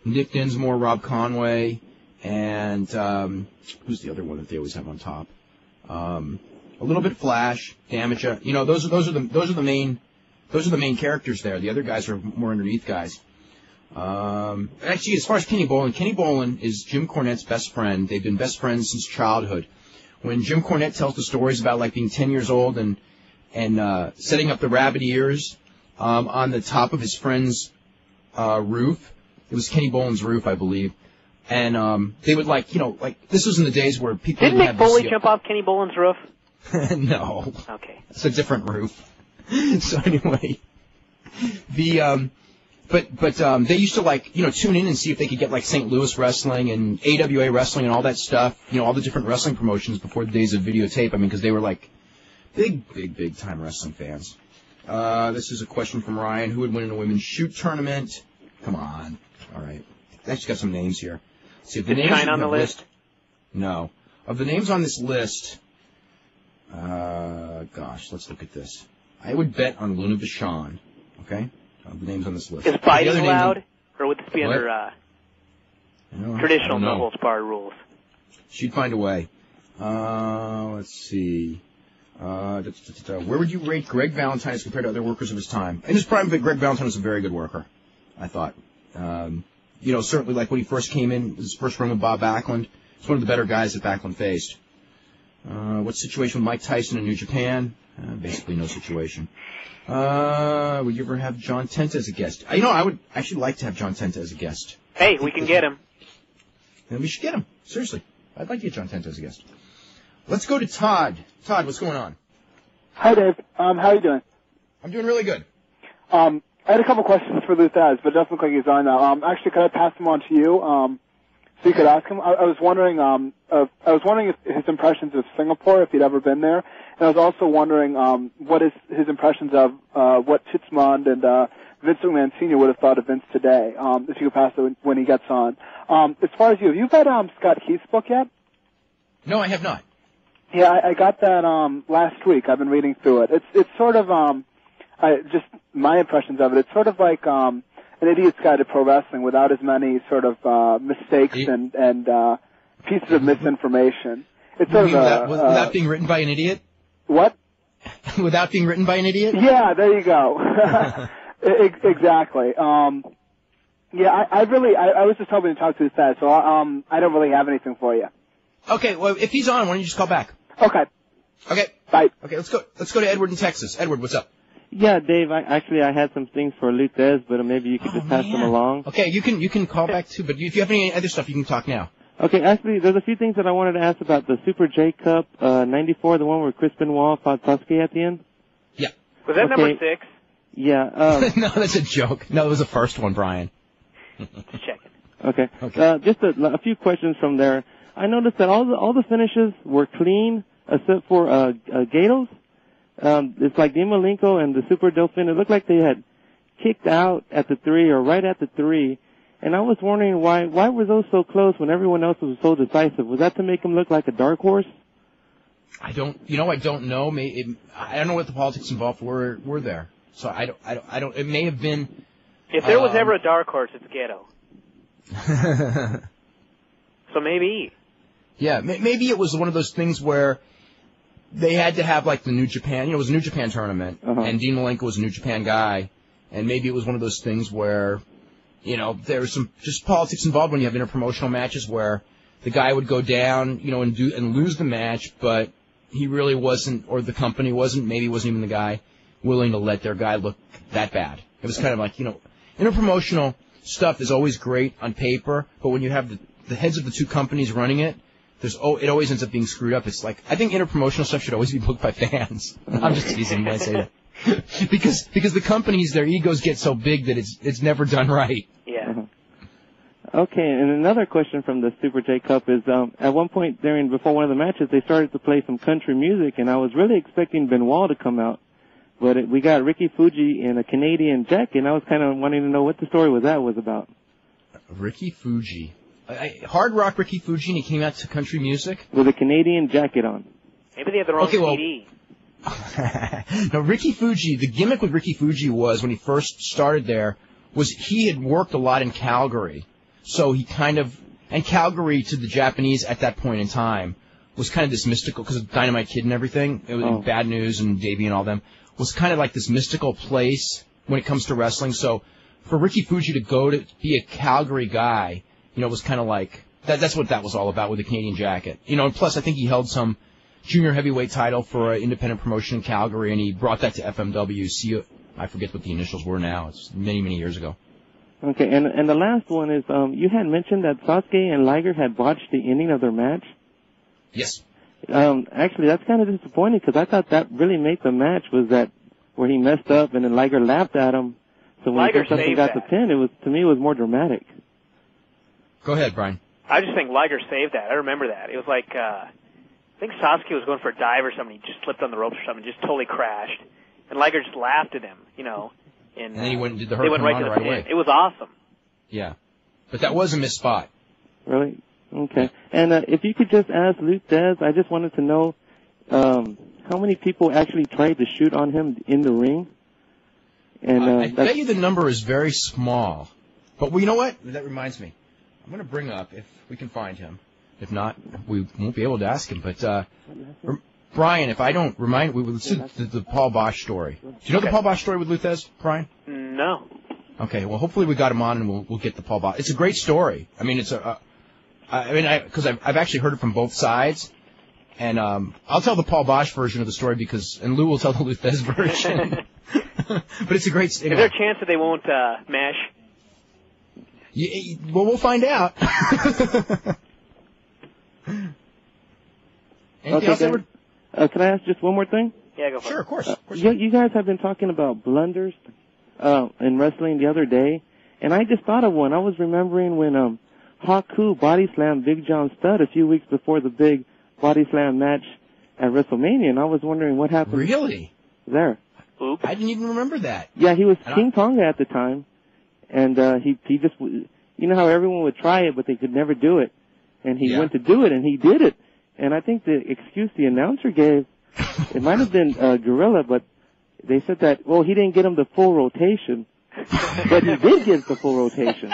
Nick Dinsmore, Rob Conway, and, who's the other one that they always have on top? A little bit Flash, Damager. Those are the main characters there. The other guys are more underneath guys. Actually, as far as Kenny Bolin is Jim Cornette's best friend. They've been best friends since childhood. When Jim Cornette tells the stories about, like, being 10 years old and setting up the rabbit ears on the top of his friend's roof, it was Kenny Bolin's roof, I believe. And they would, this was in the days where people didn't Mick Foley jump off Kenny Bolin's roof? No. Okay. It's a different roof. So anyway, but they used to tune in and see if they could get like St. Louis wrestling and AWA wrestling and all that stuff, all the different wrestling promotions before the days of videotape. I mean, because they were like big time wrestling fans. This is a question from Ryan. Who would win in a women's shoot tournament? Come on. All right. I actually got some names here. Let's see if the names Shine on the list? No. Of the names on this list, let's look at this. I would bet on Luna Vachon. Okay? The names on this list. Is fighting allowed? Or would this be under traditional no holds barred rules? She'd find a way. Let's see. Where would you rate Greg Valentine as compared to other workers of his time? In his prime, Greg Valentine was a very good worker, I thought. Certainly like when he first came in, his first run with Bob Backlund, he's one of the better guys that Backlund faced. What situation with Mike Tyson in New Japan? Basically no situation. Would you ever have John Tenta as a guest? I would actually like to have John Tenta as a guest. Hey, we can get him. Then we should get him. Seriously. I'd like to get John Tenta as a guest. Let's go to Todd. Todd, what's going on? Hi, Dave. How are you doing? I'm doing really good. I had a couple questions for Lou Thesz, but it doesn't look like he's on now. Actually, could I pass them on to you? so you could ask him. I was wondering if his impressions of Singapore, if he'd ever been there, and I was also wondering what is his impressions of what Chitzmond and Vince McMahon Sr. would have thought of Vince today. If you could pass it when he gets on. As far as you, have you read Scott Keith's book yet? No, I have not. Yeah, I got that last week. I've been reading through it. It's sort of just my impressions of it. It's sort of like an idiot's guide to pro wrestling without as many sort of mistakes and pieces of misinformation. It's sort of without being written by an idiot. What? Without being written by an idiot? Yeah, there you go. Exactly. Yeah, I was just hoping to talk to his dad, so I don't really have anything for you. Okay, well, if he's on, why don't you just call back? Okay. Okay. Bye. Okay, let's go to Edward in Texas. Edward, what's up? Yeah, Dave, I had some things for Lou Thesz, but maybe you could just pass them along. Okay, you can call back too, but if you have any other stuff, you can talk now. Okay, actually, there's a few things that I wanted to ask about the Super J Cup 94, the one where Chris Benoit fought Sasuke at the end. Yeah. Was that number 6? Yeah. No, that's a joke. No, it was the first one, Brian. Just checking. Okay. Just a few questions from there. I noticed that all the finishes were clean except for Gatos. It's like Dean Malenko and the Super Delfin. It looked like they had kicked out at the 3 or right at the 3. And I was wondering why were those so close when everyone else was so decisive? Was that to make them look like a dark horse? I don't know. I don't know what the politics involved were there. So I don't. It may have been. If there was ever a dark horse, it's Ghetto. So maybe. Yeah, maybe it was one of those things where they had to have like the New Japan. It was a New Japan tournament, and Dean Malenko was a New Japan guy, and maybe it was one of those things where, there was some just politics involved when you have interpromotional matches where the guy would go down, and lose the match, but he really wasn't, or the company wasn't, maybe wasn't even the guy willing to let their guy look that bad. It was kind of like, interpromotional stuff is always great on paper, but when you have the heads of the two companies running it, it always ends up being screwed up. It's like, I think interpromotional stuff should always be booked by fans. I'm just teasing when I say that. because the companies, their egos get so big that it's never done right. Yeah. Okay, and another question from the Super J Cup is, at one point before one of the matches, they started to play some country music, and I was really expecting Benoit to come out, but we got Ricky Fuji in a Canadian jacket, and I was kind of wanting to know what the story was about. Ricky Fuji. Hard rock Ricky Fuji, and he came out to country music? With a Canadian jacket on. Maybe they had the wrong CD. No, Ricky Fuji, the gimmick with Ricky Fuji was, when he first started there, was he had worked a lot in Calgary. So he and Calgary to the Japanese at that point in time was kind of this mystical, because of Dynamite Kid and everything, it was Bad News and Davey and all them, was kind of like this mystical place when it comes to wrestling. So for Ricky Fuji to go to be a Calgary guy, was kind of like, that's what that was all about with the Canadian jacket. And plus I think he held some junior heavyweight title for an independent promotion in Calgary, and he brought that to FMW. I forget what the initials were now. It's many, many years ago. Okay, and the last one is, you had mentioned that Sasuke and Liger had botched the ending of their match. Yes. Actually, that's kind of disappointing, because I thought that really made the match, was that where he messed up and then Liger laughed at him. So when Liger he got the pin, to me, it was more dramatic. Go ahead, Brian. I just think Liger saved that. I remember that. It was like, I think Sasuke was going for a dive or something. He just slipped on the ropes or something, just totally crashed. And Liger just laughed at him, And then he went and did the They went right to the pin. away. It was awesome. Yeah. But that was a missed spot. Really? Okay. And if you could just ask Lou Thesz, I just wanted to know how many people actually tried to shoot on him in the ring. And I bet you the number is very small. But you know what? That reminds me. I'm going to bring up, if we can find him. If not, we won't be able to ask him. But Brian, if I don't remind, let's do the Paul Bosch story. Do you know the Paul Bosch story with Lou Thesz, Brian? No. Okay, well, hopefully we got him on, and we'll get the Paul Bosch. It's a great story. I mean, because I've actually heard it from both sides, and I'll tell the Paul Bosch version of the story and Lou will tell the Lou Thesz version. But it's a great. Is there a chance that they won't mesh? Well, we'll find out. Anything else, Edward? Can I ask just one more thing? Yeah, go for it. Sure, of course. You guys have been talking about blunders in wrestling the other day, and I just thought of one. I was remembering when Haku body slammed Big John Studd a few weeks before the big body slam match at WrestleMania, and I was wondering what happened. Really? There. Oops. I didn't even remember that. Yeah, he was King Tonga at the time, and he just, you know how everyone would try it, but they could never do it, and he went to do it, and he did it. And I think the excuse the announcer gave, it might have been Gorilla, but they said that, well, he didn't get him the full rotation, but he did get the full rotation.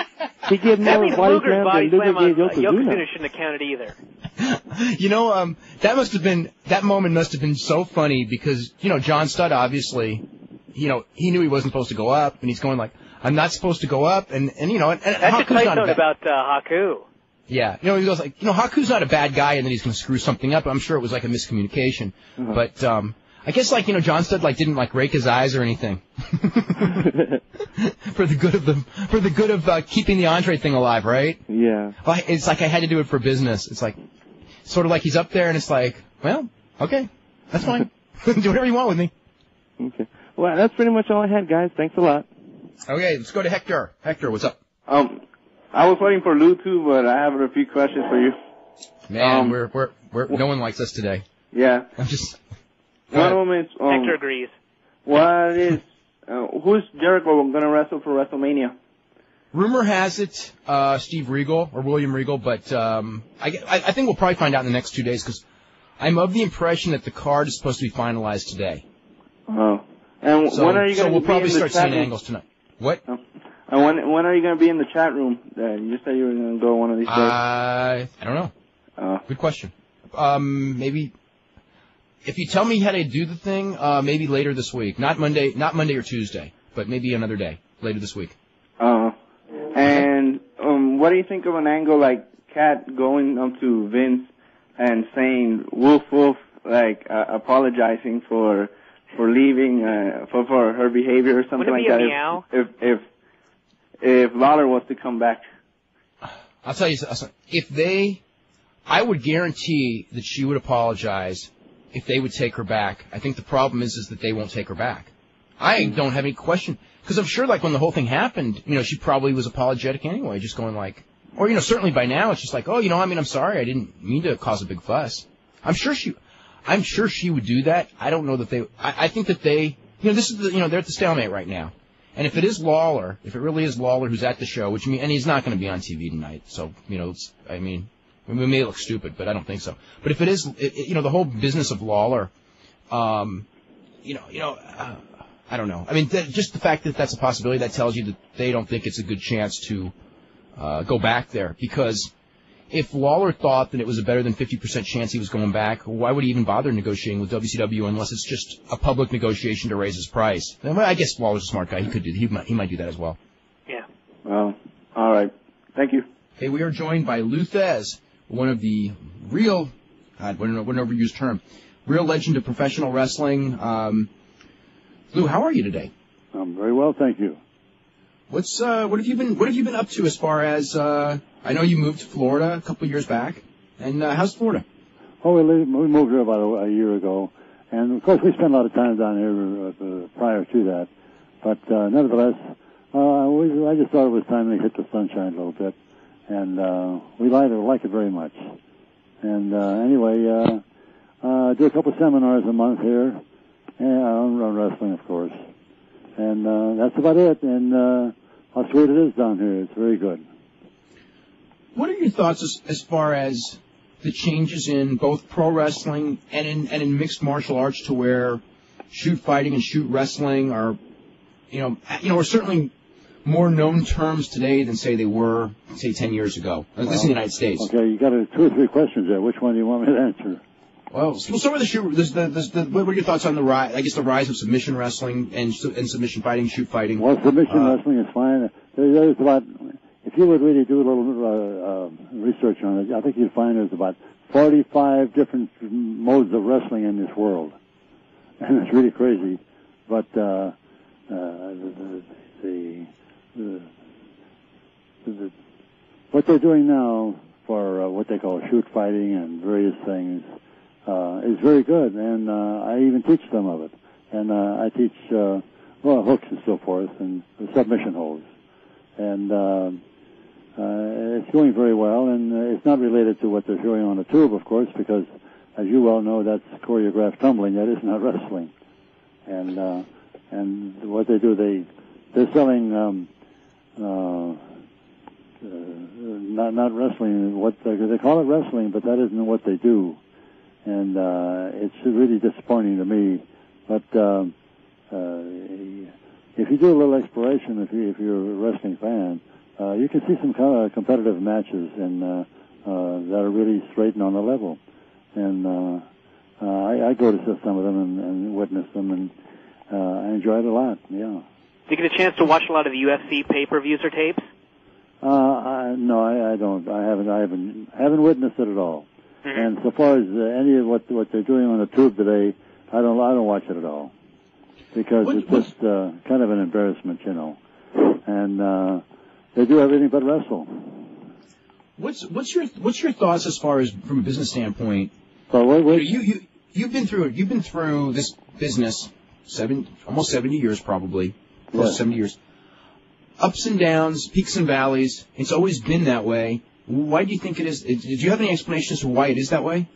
He gave more body slam than Luger gave Yokozuna. Shouldn't have counted either. You know, that moment must have been so funny because, you know, John Studd obviously, you know, he knew he wasn't supposed to go up, and he's going like, I'm not supposed to go up, and you know, and that's a tight note about Haku. Yeah, you know, he goes like, you know, Haku's not a bad guy, and then he's going to screw something up. I'm sure it was like a miscommunication, but I guess like, you know, John Studd like didn't like rake his eyes or anything for the good of keeping the Andre thing alive, right? Yeah. Well, it's like I had to do it for business. It's like sort of like he's up there, and it's like, well, okay, that's fine. Do whatever you want with me. Okay. Well, that's pretty much all I had, guys. Thanks a lot. Okay, let's go to Hector. Hector, what's up? I was waiting for Lou too, but I have a few questions for you. Man, we're no one likes us today. Yeah. I'm just. One moment. Hector agrees. What is? Who's Jericho going to wrestle for WrestleMania? Rumor has it, Steve Regal or William Regal, but I think we'll probably find out in the next 2 days because I'm of the impression that the card is supposed to be finalized today. Oh. And when are you going to be in the chat room? So we'll probably start seeing angles tonight. What? And when are you going to be in the chat room? You said you were going to go one of these days. I don't know. Good question. Maybe if you tell me how to do the thing, maybe later this week. Not Monday or Tuesday, but maybe another day later this week. And what do you think of an angle like Kat going up to Vince and saying "woof woof," like apologizing for leaving, for her behavior or something like that? Wouldn't it be a meow? If Lawler was to come back. I'll tell you something. I would guarantee that she would apologize if they would take her back. I think the problem is that they won't take her back. I don't have any question. Because I'm sure, like, when the whole thing happened, you know, she probably was apologetic anyway, just going like, or, you know, certainly by now it's just like, oh, you know, I mean, I'm sorry, I didn't mean to cause a big fuss. I'm sure she would do that. I don't know that I think that they, you know, they're at the stalemate right now. And if it is Lawler, if it really is Lawler who's at the show, which and he's not going to be on TV tonight, so, you know, we may look stupid, but I don't think so. But if it is, you know, the whole business of Lawler, I don't know. I mean, just the fact that that's a possibility, that tells you that they don't think it's a good chance to go back there. Because if Lawler thought that it was a better than 50% chance he was going back, why would he even bother negotiating with WCW unless it's just a public negotiation to raise his price? Well, I guess Lawler's a smart guy. He might do that as well. Yeah. Well, all right. Thank you. Hey, we are joined by Lou Thesz, one of the real, what an overused term, real legend of professional wrestling. Lou, how are you today? I'm very well, thank you. What have you been up to as far as I know you moved to Florida a couple of years back, and how's Florida? Oh, we moved here about a year ago, and of course we spent a lot of time down here prior to that. But nevertheless, I just thought it was time to hit the sunshine a little bit, and we like it very much. And anyway, do a couple seminars a month here. On wrestling, of course. And that's about it. And how sweet it is down here. It's very good. What are your thoughts as far as the changes in both pro wrestling and in mixed martial arts to where shoot fighting and shoot wrestling are, are certainly more known terms today than, say, they were, 10 years ago, at least in the United States? Okay, you got 2 or 3 questions there. Which one do you want me to answer? Well, we'll start with the shoot. What are your thoughts on the rise of submission wrestling and submission fighting, shoot fighting? Well, submission wrestling is fine. There's about, if you would really do a little research on it, I think you'd find there's about 45 different modes of wrestling in this world, and it's really crazy. But what they're doing now for what they call shoot fighting and various things. Is very good, and I even teach some of it. And I teach, hooks and so forth, and submission holds. And it's going very well, and it's not related to what they're showing on the tube, of course, because, as you well know, that's choreographed tumbling. That is not wrestling. And what they do, they're selling not wrestling. What they call it wrestling, but that isn't what they do. And it's really disappointing to me. But if you do a little exploration, if you're a wrestling fan, you can see some kind of competitive matches and that are really straight and on the level. And I go to see some of them and witness them, and I enjoy it a lot. Yeah. Did you get a chance to watch a lot of the UFC pay-per-views or tapes? No, I don't. I haven't witnessed it at all. Mm-hmm. And so far as any of what they're doing on the tube today, I don't watch it at all, because it's just kind of an embarrassment, you know. And they do everything but wrestle. What's your thoughts as far as from a business standpoint? So you've been through this business almost 70 years probably, close to 70 years. Ups and downs, peaks and valleys. It's always been that way. Why do you think it is? Did you have any explanations for why it is that way?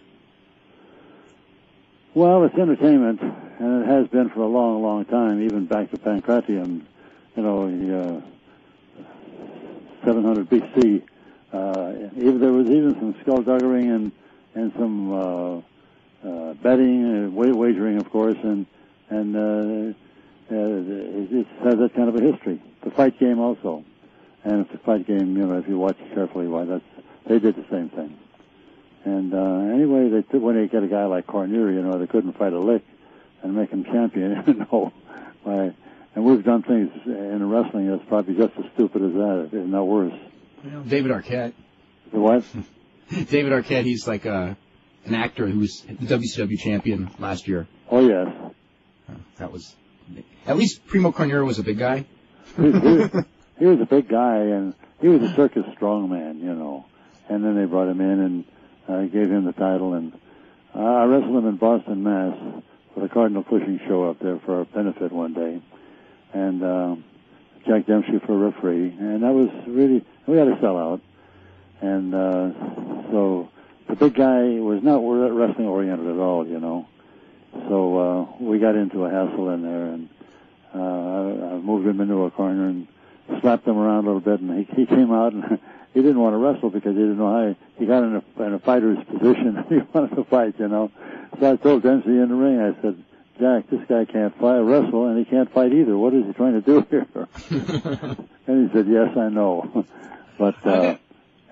Well, it's entertainment, and it has been for a long, long time, even back to Pancratium, you know, 700 BC. There was even some skullduggery and some betting, wagering, of course, and it has that kind of a history. The fight game also. And it's a fight game, you know, if you watch it carefully, they did the same thing. And anyway, when they get a guy like Cormier, you know, they couldn't fight a lick and make him champion, you know. And we've done things in wrestling that's probably just as stupid as that, if not worse. Well, David Arquette. The what? David Arquette, he's like an actor who was the WCW champion last year. Oh, yes. That was... At least Primo Carnera was a big guy. He was a big guy, and he was a circus strongman, you know. And then they brought him in and gave him the title. And I wrestled him in Boston, Mass. for the Cardinal Cushing show up there for a benefit one day. And Jack Dempsey for a referee. And that was really, we had a sellout. And so the big guy was not wrestling oriented at all, you know. So we got into a hassle in there, and I moved him into a corner and slapped him around a little bit, and he came out, and he didn't want to wrestle because he didn't know how he got in a fighter's position. He wanted to fight, you know. So I told Dempsey in the ring, I said, Jack, this guy can't wrestle, and he can't fight either. What is he trying to do here? And he said, yes, I know. But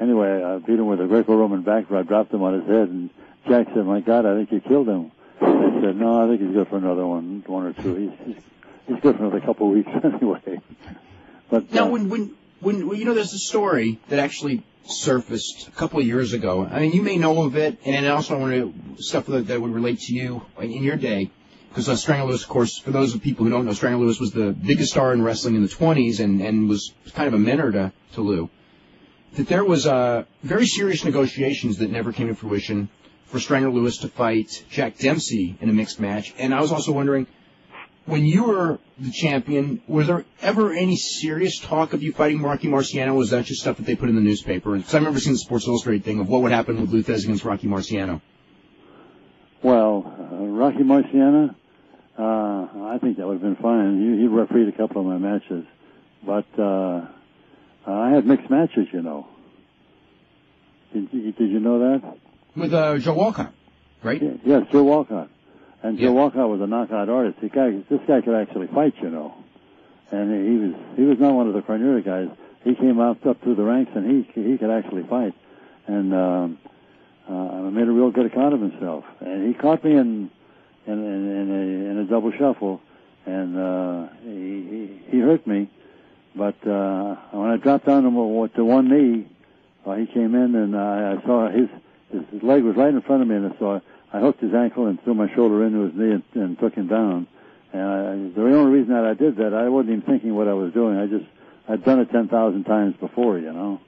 anyway, I beat him with a Greco-Roman backdrop. I dropped him on his head, and Jack said, my God, I think you killed him. I said, no, I think he's good for another one or two. He's good for another couple of weeks anyway. But now, when you know, there's a story that actually surfaced a couple of years ago. I mean, you may know of it, and also I want to stuff that would relate to you in your day. Because Strangler Lewis, of course, for those of people who don't know, Strangler Lewis was the biggest star in wrestling in the 20s and was kind of a mentor to Lou. That there was very serious negotiations that never came to fruition for Strangler Lewis to fight Jack Dempsey in a mixed match. And I was also wondering, when you were the champion, was there ever any serious talk of you fighting Rocky Marciano, or was that just stuff that they put in the newspaper? Because I remember seeing the Sports Illustrated thing of what would happen with Lou Thesz against Rocky Marciano. Well, Rocky Marciano, I think that would have been fine. He refereed a couple of my matches. But I had mixed matches, you know. Did you know that? With Joe Walcott, right? Yes, Joe Walcott. And Joe Walcott was a knockout artist. This guy could actually fight, you know. And he was not one of the Carnera guys. He came up through the ranks, and he could actually fight. And made a real good account of himself. And he caught me in a double shuffle, and he hurt me. But when I dropped down to one knee, he came in, and I saw his leg was right in front of me, and I hooked his ankle and threw my shoulder into his knee and took him down. And the only reason that I did that, I wasn't even thinking what I was doing. I'd done it 10,000 times before, you know.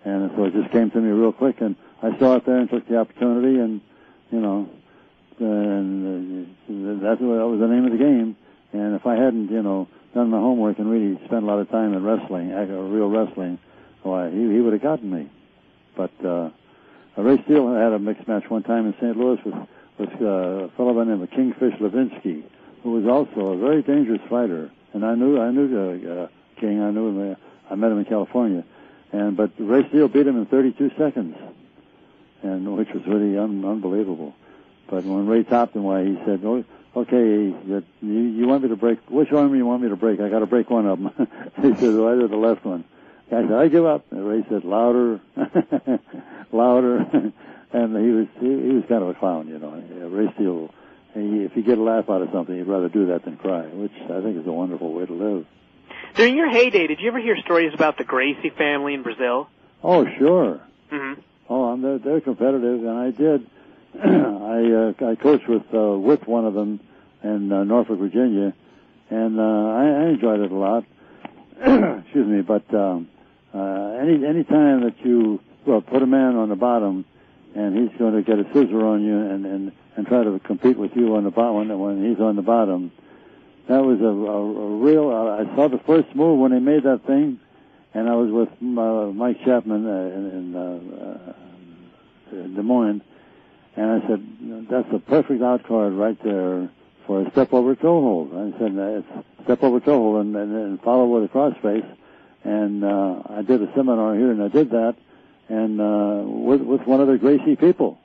And so it just came to me real quick, and I saw it there and took the opportunity, and, you know, and that was the name of the game. And if I hadn't, you know, done my homework and really spent a lot of time in wrestling, real wrestling, why, he would have gotten me. But Ray Steele had a mixed match one time in St. Louis with a fellow by the name of Kingfish Levinsky, who was also a very dangerous fighter. And I knew King. I met him in California. But Ray Steele beat him in 32 seconds, and which was really unbelievable. But when Ray topped him, why, he said, "Oh, okay, you want me to break? Which arm you want me to break? I got to break one of them." He said, "Well, I did the left one." I said, "I give up." And Ray said, "Louder, louder." And he was kind of a clown, you know. Ray Steele, if you get a laugh out of something, he'd rather do that than cry, which I think is a wonderful way to live. During your heyday, did you ever hear stories about the Gracie family in Brazil? Oh, sure. Mm-hmm. Oh, they're competitive, and I did. I coached with one of them in Norfolk, Virginia, and I enjoyed it a lot. Excuse me, but any time that you put a man on the bottom, and he's going to get a scissor on you and try to compete with you on the bottom when he's on the bottom. That was a real. I saw the first move when they made that thing, and I was with Mike Chapman in Des Moines, and I said, "That's a perfect out card right there for a step over toe hold." I said, "It's step over toe hold and follow with a crossface." And I did a seminar here, and I did that, and with one of the Gracie people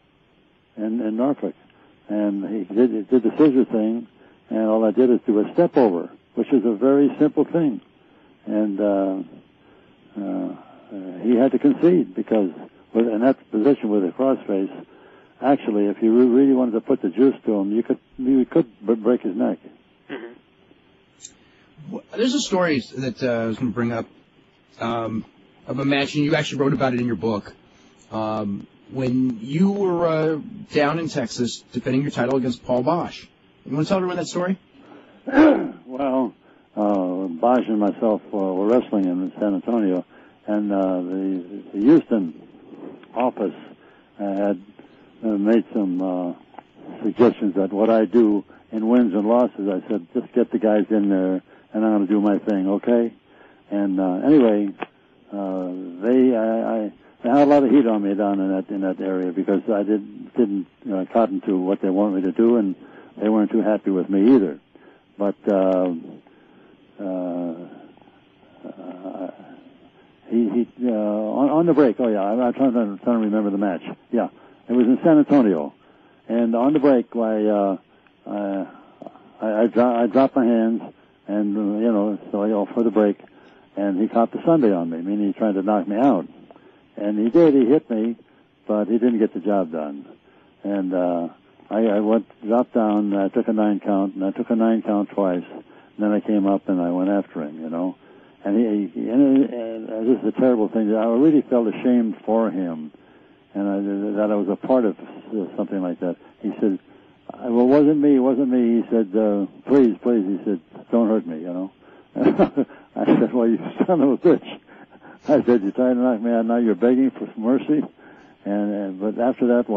in Norfolk, and he did the scissor thing. And all I did is do a step over, which is a very simple thing. And he had to concede because in that position with a crossface, actually, if you really wanted to put the juice to him, you could break his neck. Mm-hmm. Well, there's a story that I was going to bring up of a match, and you actually wrote about it in your book. When you were down in Texas defending your title against Paul Bosch. You want to tell everyone that story? Well, Bosch and myself were wrestling in San Antonio, and the Houston office had made some suggestions that what I do in wins and losses, I said, just get the guys in there, and I'm going to do my thing, okay? And anyway, I had a lot of heat on me down in that area because I didn't cotton to what they wanted me to do, and they weren't too happy with me either. But he on the break. Oh yeah, I'm trying to remember the match. Yeah, it was in San Antonio, and on the break, I dropped my hands, and so I go for the break, and he caught the Sunday on me, meaning he tried to knock me out, and he did. He hit me, but he didn't get the job done, and I dropped down, I took a 9 count, and I took a 9 count twice, and then I came up and I went after him, and and this is a terrible thing. I really felt ashamed for him, and that I was a part of something like that. He said, "Well, it wasn't me. He said, please, he said, don't hurt me, I said, "Well, you son of a bitch." I said, "You tried to knock me out, now you're begging for mercy?" But after that,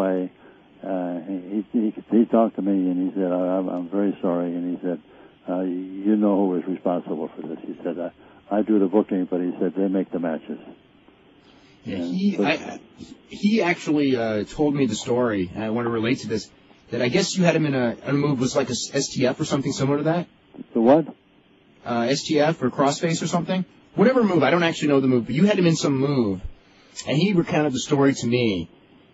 he talked to me, and he said, I'm very sorry, and he said, you know who is responsible for this. He said, I do the booking, but he said, they make the matches. Yeah, he actually told me the story, and I want to relate to this, that I guess you had him in a move, was like a STF or something similar to that? The what? STF or crossface or something? Whatever move, I don't actually know the move, but you had him in some move, and he recounted the story to me,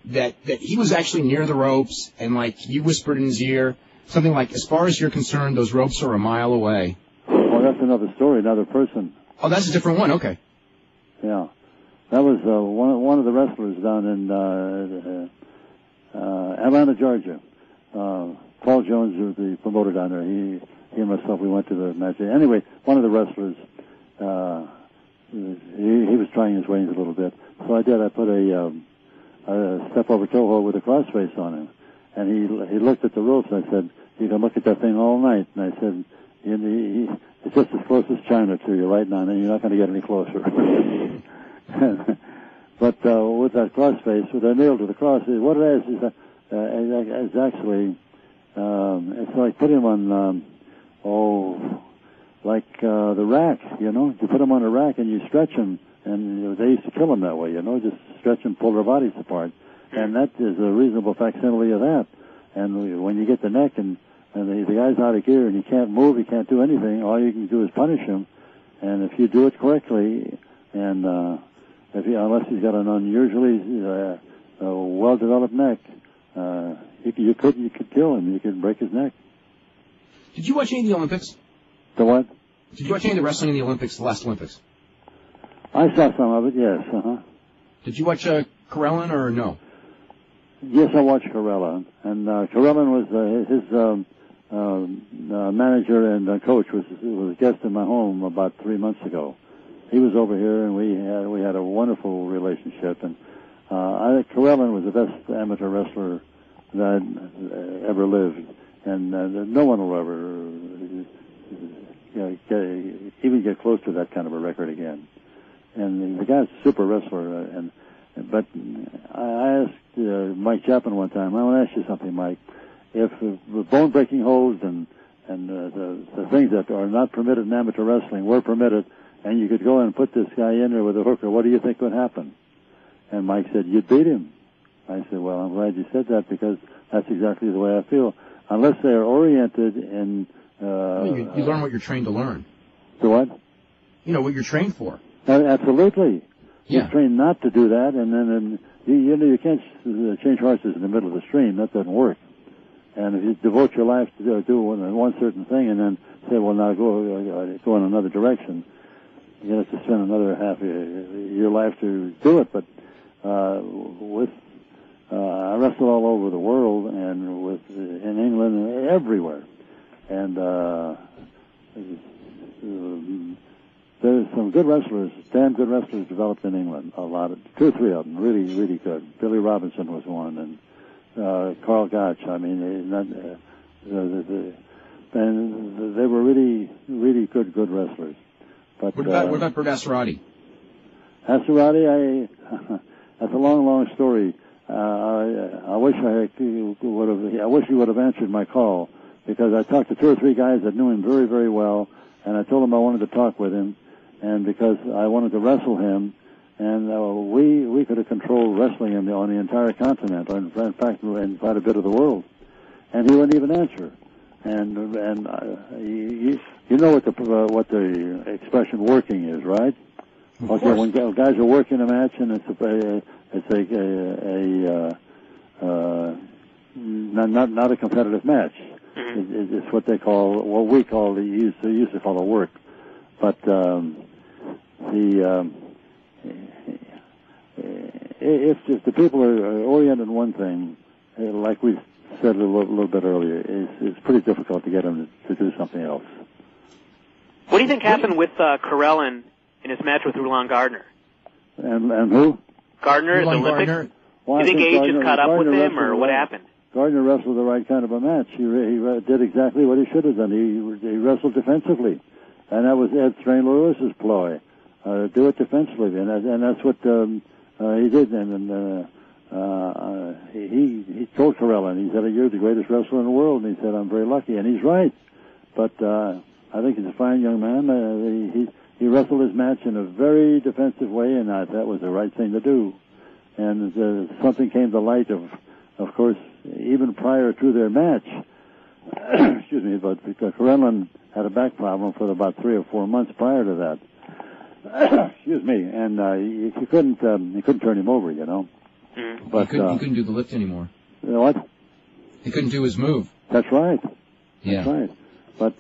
that he was actually near the ropes, and you whispered in his ear, something like, as far as you're concerned, those ropes are a mile away. Oh, that's another story, another person. Oh, that's a different one, okay. Yeah. That was one of the wrestlers down in Atlanta, Georgia. Paul Jones was the promoter down there. He and myself, we went to the match. Anyway, one of the wrestlers, he was trying his wings a little bit. So I put a step over toe hold with a crossface on him. And he looked at the ropes, and I said, "You can look at that thing all night." And I said, "It's just as close as China to you right now, and you're not going to get any closer." But with that crossface, with that nail to the cross, what it is actually, it's like put him on, the rack, You put him on a rack and you stretch him, And they used to kill them that way, just stretch and pull their bodies apart. And that is a reasonable facsimile of that. And when you get the neck and the guy's out of gear and he can't move, he can't do anything, all you can do is punish him. And if you do it correctly, and unless he's got an unusually well-developed neck, you could kill him. You could break his neck. Did you watch any of the Olympics? The what? Did you watch any of the wrestling in the Olympics, the last Olympics? I saw some of it, yes. Uh-huh. Did you watch Karelin or no? Yes, I watched Karelin. And Karelin was his manager and coach was a guest in my home about 3 months ago. He was over here, and we had a wonderful relationship. And I think Karelin was the best amateur wrestler that ever lived, and no one will ever even get close to that kind of a record again. And the guy's a super wrestler. But I asked Mike Chapman one time, I want to ask you something, Mike. If bone-breaking holds and the things that are not permitted in amateur wrestling were permitted, and you could go and put this guy in there with a hooker, what do you think would happen? And Mike said, you'd beat him. I said, well, I'm glad you said that, because that's exactly the way I feel. Unless they're oriented in... you learn what you're trained to learn. The what? What you're trained for. Absolutely. Yeah. You're trained not to do that, and then you can't change horses in the middle of the stream. That doesn't work. And if you devote your life to do one certain thing and then say, well, now go in another direction, you have to spend another half of your life to do it. But I wrestle all over the world and in England and everywhere. And there's some good wrestlers, damn good wrestlers developed in England. A lot of 2 or 3 of them, really, really good. Billy Robinson was one, and Carl Gotch. I mean, and they were really, really good wrestlers. But what about Bert Asarati? Asarati, that's a long story. I wish he would have answered my call, because I talked to 2 or 3 guys that knew him very, very well, and I told them I wanted to talk with him, and because I wanted to wrestle him, and we could have controlled wrestling on the entire continent, or in fact, in quite a bit of the world, and he wouldn't even answer. And you know what the expression "working" is, right? Okay, when guys are working a match, and not a competitive match. It's what they used to call a work. But if the people are oriented in one thing, like we said a little bit earlier, it's pretty difficult to get them to do something else. What do you think happened with Karelin in his match with Roland Gardner? And who? Gardner at the Olympics. Gardner. Well, do you think age just caught up with him, or what happened? Gardner wrestled the right kind of a match. He did exactly what he should have done. He wrestled defensively, and that was Ed Strain Lewis's ploy. Do it defensively, and that's what he did. And he told Karelin, he said, "You're the greatest wrestler in the world," and he said, "I'm very lucky," and he's right. But I think he's a fine young man. He wrestled his match in a very defensive way, and that was the right thing to do. And something came to light of course, even prior to their match. Excuse me, but because Karelin had a back problem for about 3 or 4 months prior to that. Excuse me, and you couldn't turn him over, But he couldn't do the lift anymore. You know what? He couldn't do his move. That's right. Yeah. That's right. But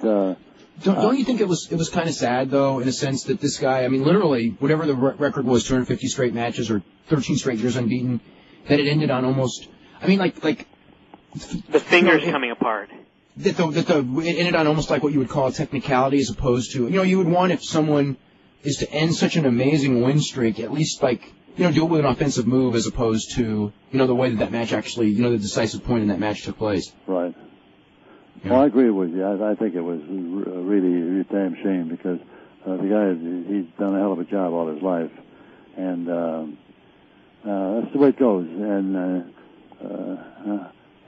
don't you think it was kind of sad, though, in a sense that this guy, I mean, literally, whatever the record was, 250 straight matches or 13 straight years unbeaten, that it ended on almost, I mean, like the fingers coming apart. It ended on almost like what you would call a technicality, as opposed to, you would want, if someone is to end such an amazing win streak, at least do it with an offensive move, as opposed to, the way that match actually, the decisive point in that match took place. Right. Yeah. Well, I agree with you. I think it was really a damn shame, because the guy, he's done a hell of a job all his life, and that's the way it goes. And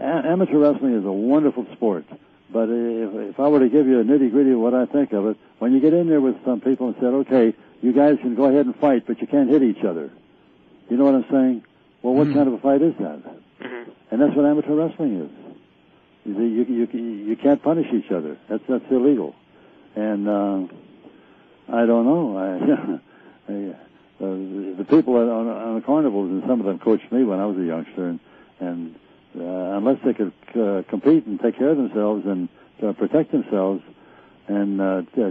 amateur wrestling is a wonderful sport, But if I were to give you a nitty-gritty of what I think of it, when you get in there with some people and said, okay, you guys can go ahead and fight, but you can't hit each other. You know what I'm saying? Well, what kind of a fight is that? And that's what amateur wrestling is. You can't punish each other. That's illegal. And I don't know. The people on the carnivals, and some of them coached me when I was a youngster, and unless they could compete and take care of themselves and protect themselves and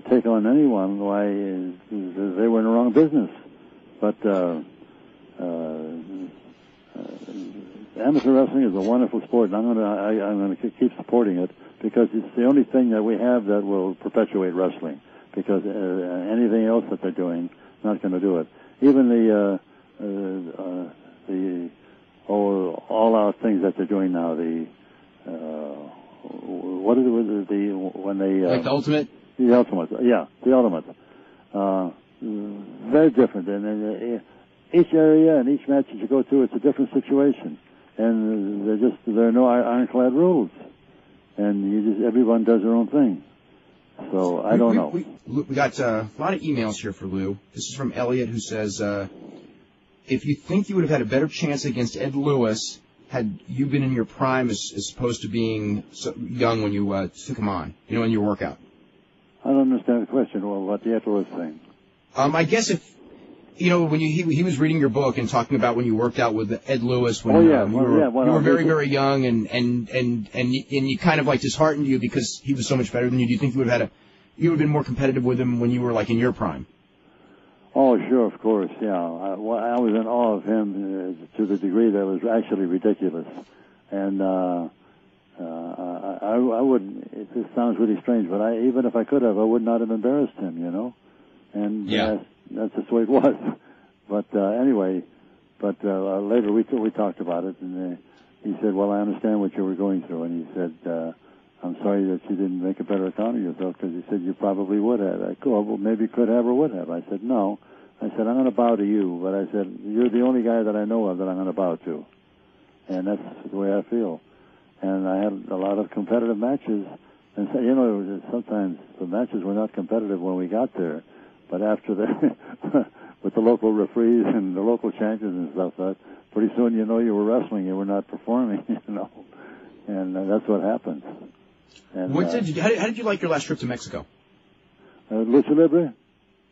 take on anyone, why they were in the wrong business. But amateur wrestling is a wonderful sport, and I'm going to keep supporting it because it's the only thing that we have that will perpetuate wrestling. Because anything else that they're doing, not going to do it. Even the all-out things that they're doing now. What is it with when they like the Ultimate? The Ultimate, yeah, the Ultimate. Very different, and each area and each match that you go to, it's a different situation, and there are no ironclad rules, and everyone does their own thing. So I don't know. We got a lot of emails here for Lou. This is from Elliot, who says, if you think you would have had a better chance against Ed Lewis had you been in your prime as opposed to being so young when you took him on, in your workout. I don't understand the question about the Ed Lewis thing. I guess if, when he was reading your book and talking about when you worked out with Ed Lewis when you were very, very young and you kind of like disheartened you because he was so much better than you. Do you think you would have been more competitive with him when you were like in your prime? Oh, sure, of course, yeah. I was in awe of him to the degree that it was actually ridiculous. And I wouldn't, it sounds really strange, but even if I could have, I would not have embarrassed him, And that's just the way it was. But anyway, later we talked about it, and he said, well, I understand what you were going through. And he said, I'm sorry that you didn't make a better account of yourself, because he said you probably would have. Well, maybe could have or would have. I said, no. I said, I'm going to bow to you, but I said, you're the only guy that I know of that I'm going to bow to. And that's the way I feel. And I had a lot of competitive matches. And, sometimes the matches were not competitive when we got there. But after with the local referees and the local champions and stuff, pretty soon you were wrestling, you were not performing, And that's what happened. And, how did you like your last trip to Mexico? Lucha Libre?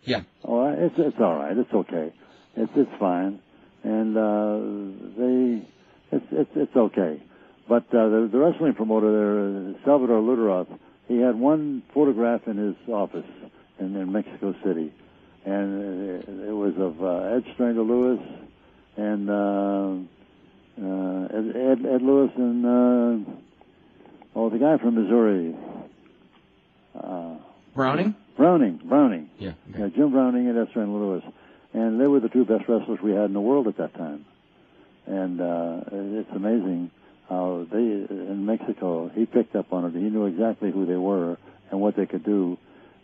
Yeah. Oh, it's all right. It's okay. It's fine, and it's okay. But the wrestling promoter there, Salvador Luteroth, he had one photograph in his office in Mexico City, and it was of Ed Stranger Lewis and Ed Lewis and the guy from Missouri. Browning? Browning. Yeah. Okay. Yeah, Jim Browning and Ed Stranger Lewis. And they were the two best wrestlers we had in the world at that time. And it's amazing how in Mexico, he picked up on it. He knew exactly who they were and what they could do.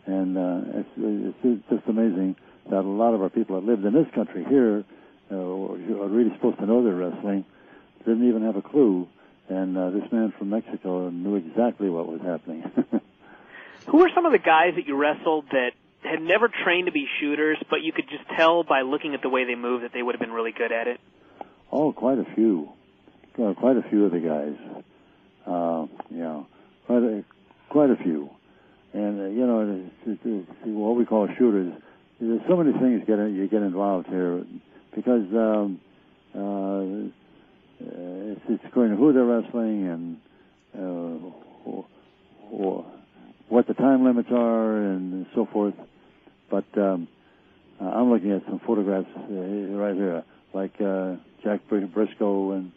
And it's just amazing that a lot of our people that lived in this country here, who are really supposed to know their wrestling, didn't even have a clue. And this man from Mexico knew exactly what was happening. Who were some of the guys that you wrestled that had never trained to be shooters, but you could just tell by looking at the way they moved that they would have been really good at it? Oh, quite a few. Quite a few of the guys. Quite a few. And, what we call shooters, there's so many things you get involved here because it's according to who they're wrestling and what the time limits are and so forth. But I'm looking at some photographs right here, like Jack Briscoe and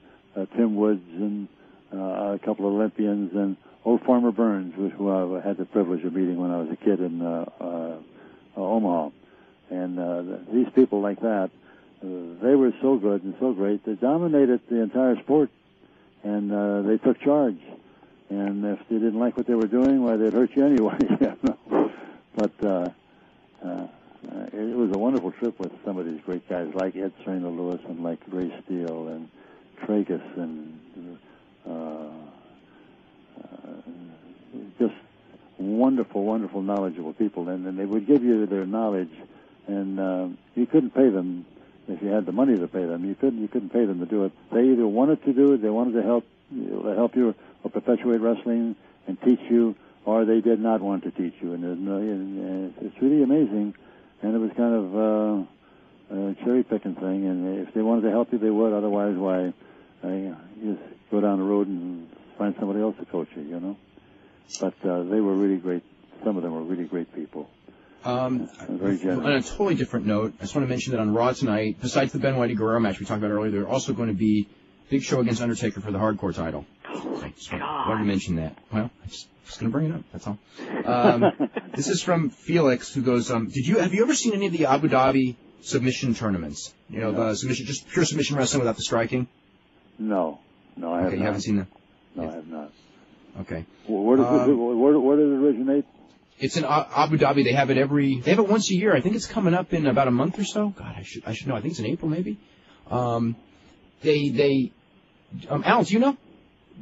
Tim Woods and a couple of Olympians and old Farmer Burns, who I had the privilege of meeting when I was a kid in Omaha. And these people like that, they were so good and so great. They dominated the entire sport, and they took charge. And if they didn't like what they were doing, well, they'd hurt you anyway. But it was a wonderful trip with some of these great guys like Ed Stranger Lewis and like Ray Steele and Tragus and wonderful, wonderful, knowledgeable people, and they would give you their knowledge, and you couldn't pay them if you had the money to pay them. You couldn't pay them to do it. They either wanted to do it, they wanted to help you or perpetuate wrestling and teach you, or they did not want to teach you. And it's really amazing. And it was kind of a cherry-picking thing. And if they wanted to help you, they would. Otherwise, why, you just go down the road and find somebody else to coach you, you know. But they were really great. Some of them were really great people. Very generous. On a totally different note, I just want to mention that on Raw tonight, besides the Ben Whitey-Guerrero match we talked about earlier, there's also going to be Big Show against Undertaker for the Hardcore title. I just wanted to mention that. Well, I'm just going to bring it up. That's all. This is from Felix, who goes, have you ever seen any of the Abu Dhabi submission tournaments? You know, the submission, just pure submission wrestling without the striking? No, I haven't. Okay, you haven't seen them? No, I have not. Okay. Where did it originate? It's in Abu Dhabi. They have it once a year. I think it's coming up in about a month or so. God, I should know. I think it's in April, maybe. Al, do you know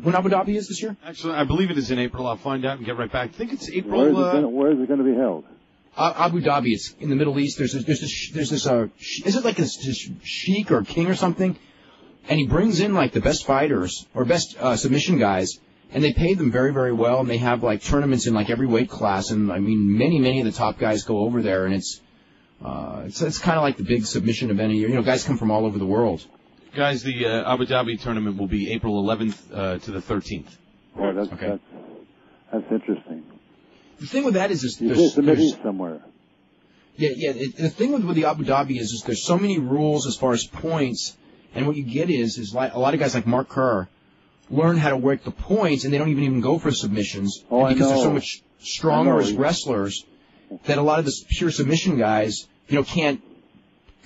when Abu Dhabi is this year? Actually, I believe it is in April. I'll find out and get right back. I think it's April. Where is it going to be held? Abu Dhabi. It's in the Middle East. There's this is it like this sheik or king or something? And he brings in like the best fighters or best submission guys, and they pay them very, very well. And they have like tournaments in like every weight class. And I mean, many of the top guys go over there, and it's kind of like the big submission event of the year. You know, guys come from all over the world. Guys, the Abu Dhabi tournament will be April 11th to the 13th. Oh, that's interesting. The thing with that is there's the Middle East somewhere. Yeah. The thing with the Abu Dhabi is there's so many rules as far as points, and what you get is like a lot of guys like Mark Kerr learn how to work the points, and they don't even go for submissions because they're so much stronger as wrestlers that a lot of the pure submission guys, you know, can't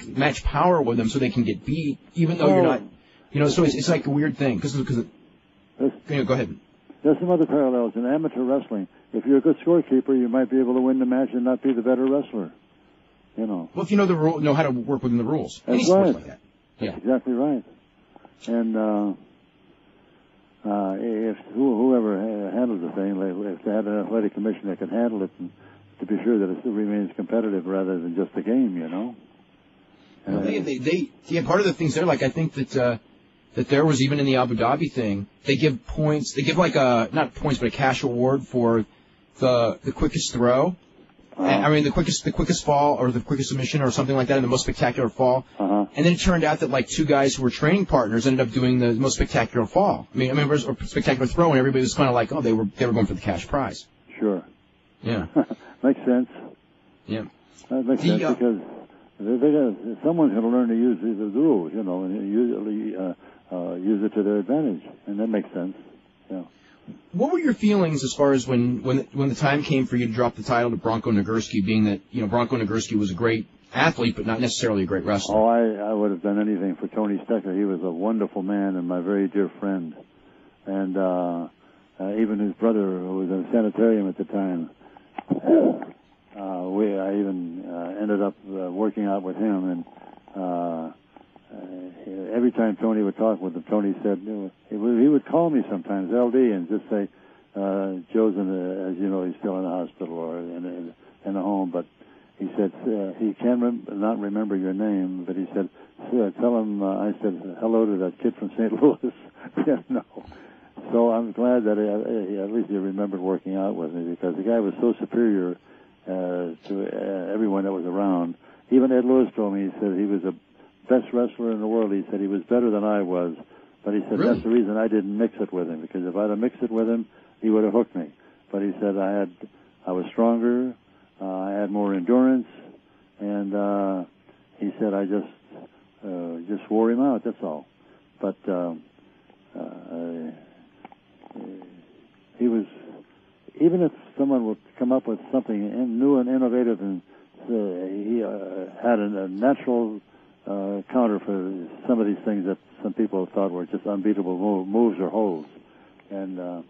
match power with them, so they can get beat, even though you're not, you know. So it's like a weird thing because go ahead. There's some other parallels in amateur wrestling. If you're a good scorekeeper, you might be able to win the match and not be the better wrestler. You know. Well, if you know how to work within the rules. That's any sports like that. Yeah. That's exactly right. And if whoever handles the thing, if they had an athletic commission that can handle it, and to be sure that it still remains competitive rather than just a game, you know. Part of the things there, like I think that there was even in the Abu Dhabi thing, they give points. They give like not points, but a cash award for the quickest throw. I mean the quickest fall or the quickest submission or something like that, and the most spectacular fall. And then it turned out that like two guys who were training partners ended up doing the most spectacular fall. I mean, or spectacular throw, and everybody was kind of like, they were going for the cash prize. Sure. Yeah. Makes sense. Yeah. That makes sense because someone's going to learn to use the rules, you know, and use it to their advantage, and that makes sense. Yeah. What were your feelings as far as when the time came for you to drop the title to Bronco Nagurski, being that, you know, Bronco Nagurski was a great athlete, but not necessarily a great wrestler? Oh, I would have done anything for Tony Stecker. He was a wonderful man and my very dear friend. And even his brother, who was in a sanitarium at the time, I even ended up working out with him. And every time Tony would talk with him, Tony said, he would call me sometimes, LD, and just say, Joe's as you know, he's still in the hospital or in the home, but he said, he can not remember your name, but he said, tell him, I said, hello to that kid from St. Louis. Yeah, no. So I'm glad that at least he remembered working out with me, because the guy was so superior to everyone that was around. Even Ed Lewis told me, he said he was the best wrestler in the world. He said he was better than I was, but he said that's the reason I didn't mix it with him, because if I'd have mixed it with him, he would have hooked me. But he said I was stronger, I had more endurance, and he said I just wore him out. That's all. But he was, even if someone would come up with something new and innovative, and he had a natural counter for some of these things that some people thought were just unbeatable moves or holds, and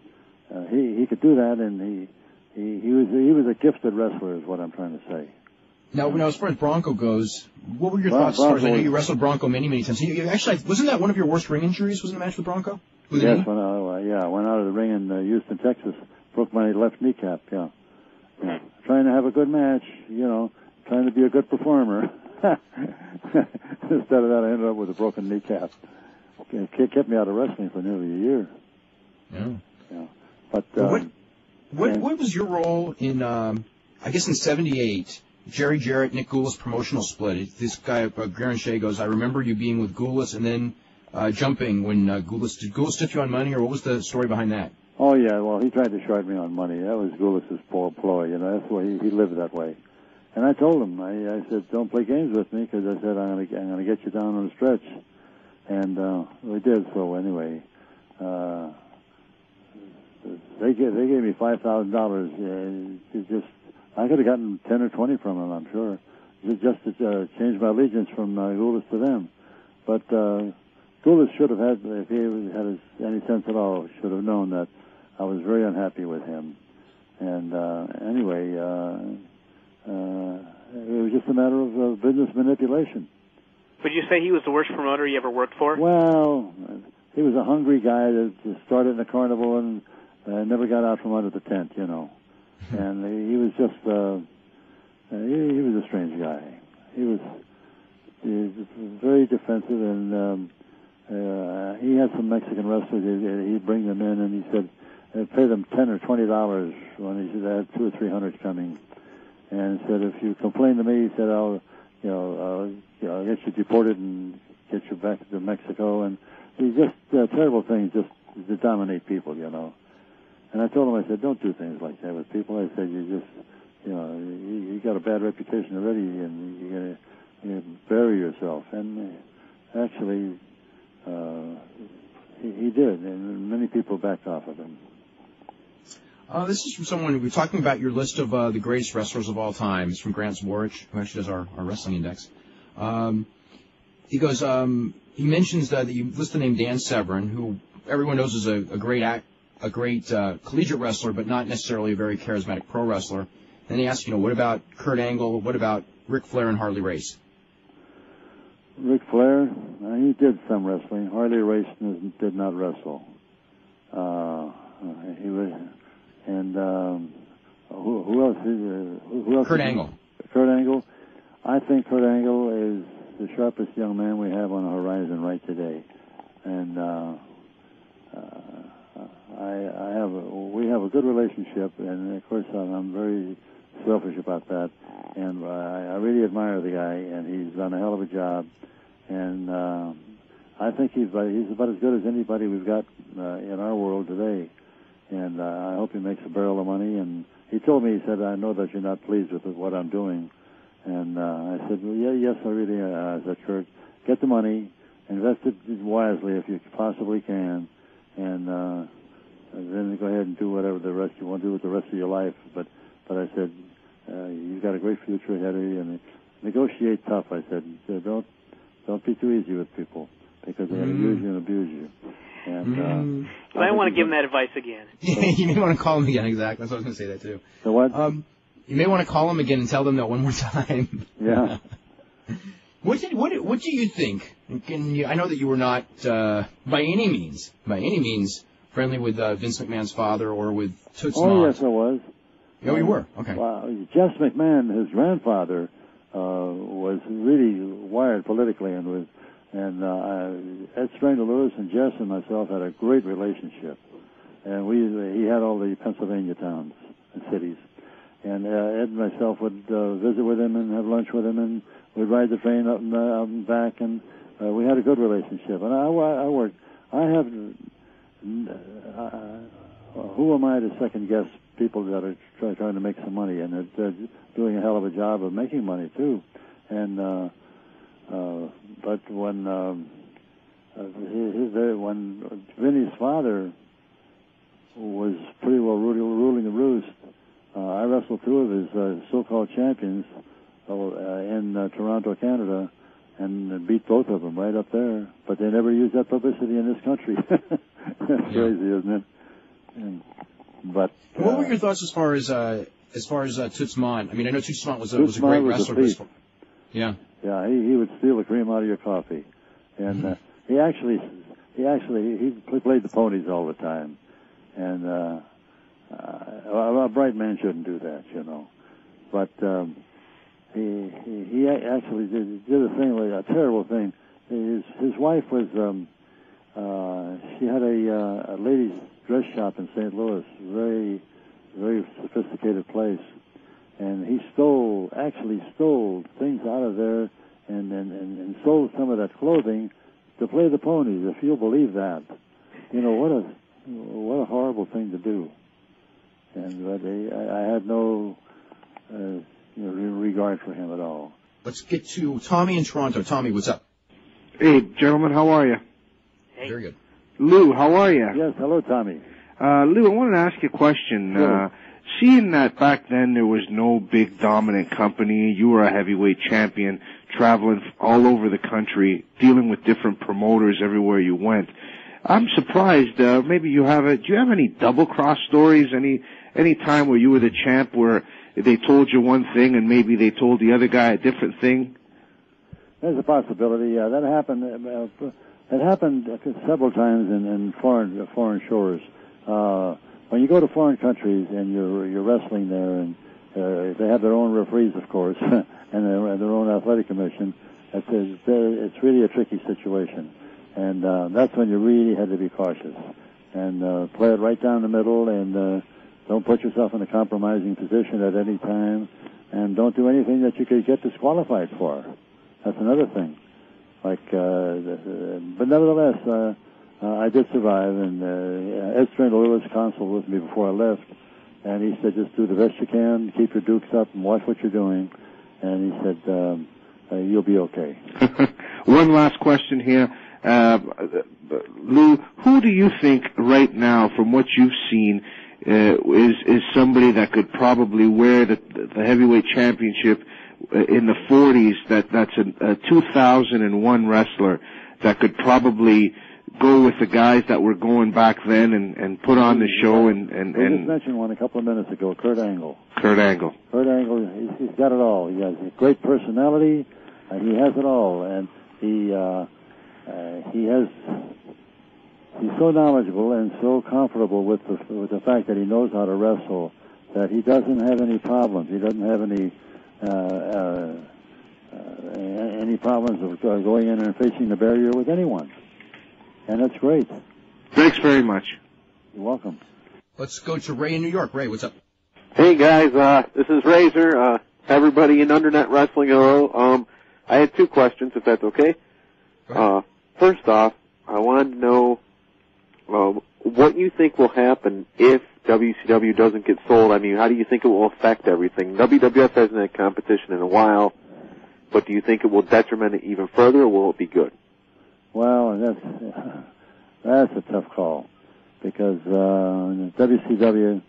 he could do that, and he was a gifted wrestler, is what I'm trying to say. Now, as far as Bronco goes, what were your thoughts? As far as I know you wrestled Bronco many times. You actually, wasn't that one of your worst ring injuries? Was in a match with Bronco? Yes, I went out of the ring in Houston, Texas, broke my left kneecap. Yeah, Yeah. Trying to have a good match, trying to be a good performer. Instead of that, I ended up with a broken kneecap. It kept me out of wrestling for nearly a year. Yeah. But what was your role in? I guess in '78, Jerry Jarrett, Nick Goulas promotional split. This guy, Garen Shea, goes, I remember you being with Goulas and then jumping when Goulas stiff you on money, or what was the story behind that? Oh, yeah, well, he tried to short me on money. That was Goulas' ploy, that's why he lived that way. And I told him, I said, don't play games with me, because I said, I'm going to get you down on the stretch. And we did, so anyway, they gave me $5,000. I could have gotten 10 or 20 from them, I'm sure, just to change my allegiance from Goulas to them. But Goulas should have had, if he had any sense at all, should have known that I was very unhappy with him. And anyway, it was just a matter of business manipulation. Would you say he was the worst promoter you ever worked for? Well, he was a hungry guy that started in the carnival and never got out from under the tent, And he was just, he was a strange guy. He was very defensive, and he had some Mexican wrestlers. He'd bring them in, and he said, pay them $10 or $20 when he said I had 200 or 300 coming. And said, if you complain to me, he said, I'll get you deported and get you back to Mexico. And he just terrible things just to dominate people, And I told him, I said, don't do things like that with people. I said, you got a bad reputation already, and you're going to bury yourself. And actually, he did, and many people backed off of him. This is from someone, we're talking about your list of the greatest wrestlers of all time. It's from Grant Zworich, who actually does our wrestling index. He goes, he mentions that you list the name Dan Severn, who everyone knows is a great collegiate wrestler, but not necessarily a very charismatic pro wrestler. Then he asks, what about Kurt Angle? What about Ric Flair and Harley Race? Ric Flair, he did some wrestling. Harley Race did not wrestle. He was, and who else? Who else? Kurt Angle. Kurt Angle. I think Kurt Angle is the sharpest young man we have on the horizon right today, and we have a good relationship, and of course I'm very selfish about that, and I really admire the guy, and he's done a hell of a job, and I think he's about as good as anybody we've got in our world today, and I hope he makes a barrel of money. And he told me, he said, I know that you're not pleased with what I'm doing, and I said, well, yes, I really. I said, Kurt, get the money, invest it wisely if you possibly can, and then go ahead and do whatever the rest you want to do with the rest of your life. But I said, you've got a great future ahead of you, and negotiate tough. I said, don't be too easy with people, because they're going to use you and abuse you. And you might want to give him that advice again. You may want to call him again. Exactly. That's what I was going to say that too. So what? You may want to call him again and tell them that one more time. Yeah. What do you think? I know that you were not by any means friendly with Vince McMahon's father or with Toots Mondt. Oh, yes, I was. Oh, you were? Okay. Jess McMahon, his grandfather, was really wired politically, and Ed Strangler Lewis and Jess and myself had a great relationship, and he had all the Pennsylvania towns and cities, and Ed and myself would visit with him and have lunch with him, and we'd ride the train up and back, and we had a good relationship. And who am I to second guess people that are trying to make some money, and they're doing a hell of a job of making money too, and. But when Vinny's father was pretty well ruling the roost, I wrestled two of his so-called champions in Toronto, Canada, and beat both of them right up there. But they never used that publicity in this country. That's crazy, isn't it? But what were your thoughts as far as Toots Mondt? I mean, I know Toots Mondt was a great wrestler. Yeah. Yeah, he would steal the cream out of your coffee, and he played the ponies all the time, and a bright man shouldn't do that, you know. But he actually did a thing, like a terrible thing. His wife was she had a ladies' dress shop in St. Louis, very very sophisticated place, and he actually stole things out of there and sold some of that clothing to play the ponies. If you'll believe that, you know what a horrible thing to do. And but I had no regard for him at all. Let's get to Tommy in Toronto. Tommy, what's up? Hey, gentlemen, how are you? Hey. Very good. Lou, how are you? Yes, hello, Tommy. Lou, I wanted to ask you a question. Sure. Seeing that back then there was no big dominant company, you were a heavyweight champion, traveling all over the country, dealing with different promoters everywhere you went. I'm surprised. Maybe you have do you have any double cross stories? Any time where you were the champ where they told you one thing and maybe they told the other guy a different thing? There's a possibility. That happened. It happened several times in foreign shores. When you go to foreign countries and you're wrestling there, and they have their own referees, of course, and their own athletic commission, it's really a tricky situation. And that's when you really had to be cautious and play it right down the middle, and don't put yourself in a compromising position at any time, and don't do anything that you could get disqualified for. That's another thing. But nevertheless, I did survive, and Ed Strangler was consul with me before I left, and he said, just do the best you can, keep your dukes up, and watch what you're doing. And he said, you'll be okay. One last question here. Lou, who do you think right now, from what you've seen, is somebody that could probably wear the heavyweight championship in the 40s, that's a 2001 wrestler that could probably go with the guys that were going back then and put on the show and we just mentioned one a couple of minutes ago, Kurt Angle. Kurt Angle, he's got it all. He has a great personality. He has it all, and he's so knowledgeable and so comfortable with the fact that he knows how to wrestle that he doesn't have any problems. He doesn't have any problems of going in and facing the barrier with anyone. And that's great. Thanks very much. You're welcome. Let's go to Ray in New York. Ray, what's up? Hey, guys. This is Razor. Everybody in Undernet Wrestling Hello. I had two questions, if that's okay. First off, I wanted to know what you think will happen if WCW doesn't get sold. I mean, how do you think it will affect everything? WWF hasn't had competition in a while, but do you think it will detriment it even further, or will it be good? Well, that's a tough call, because WCW,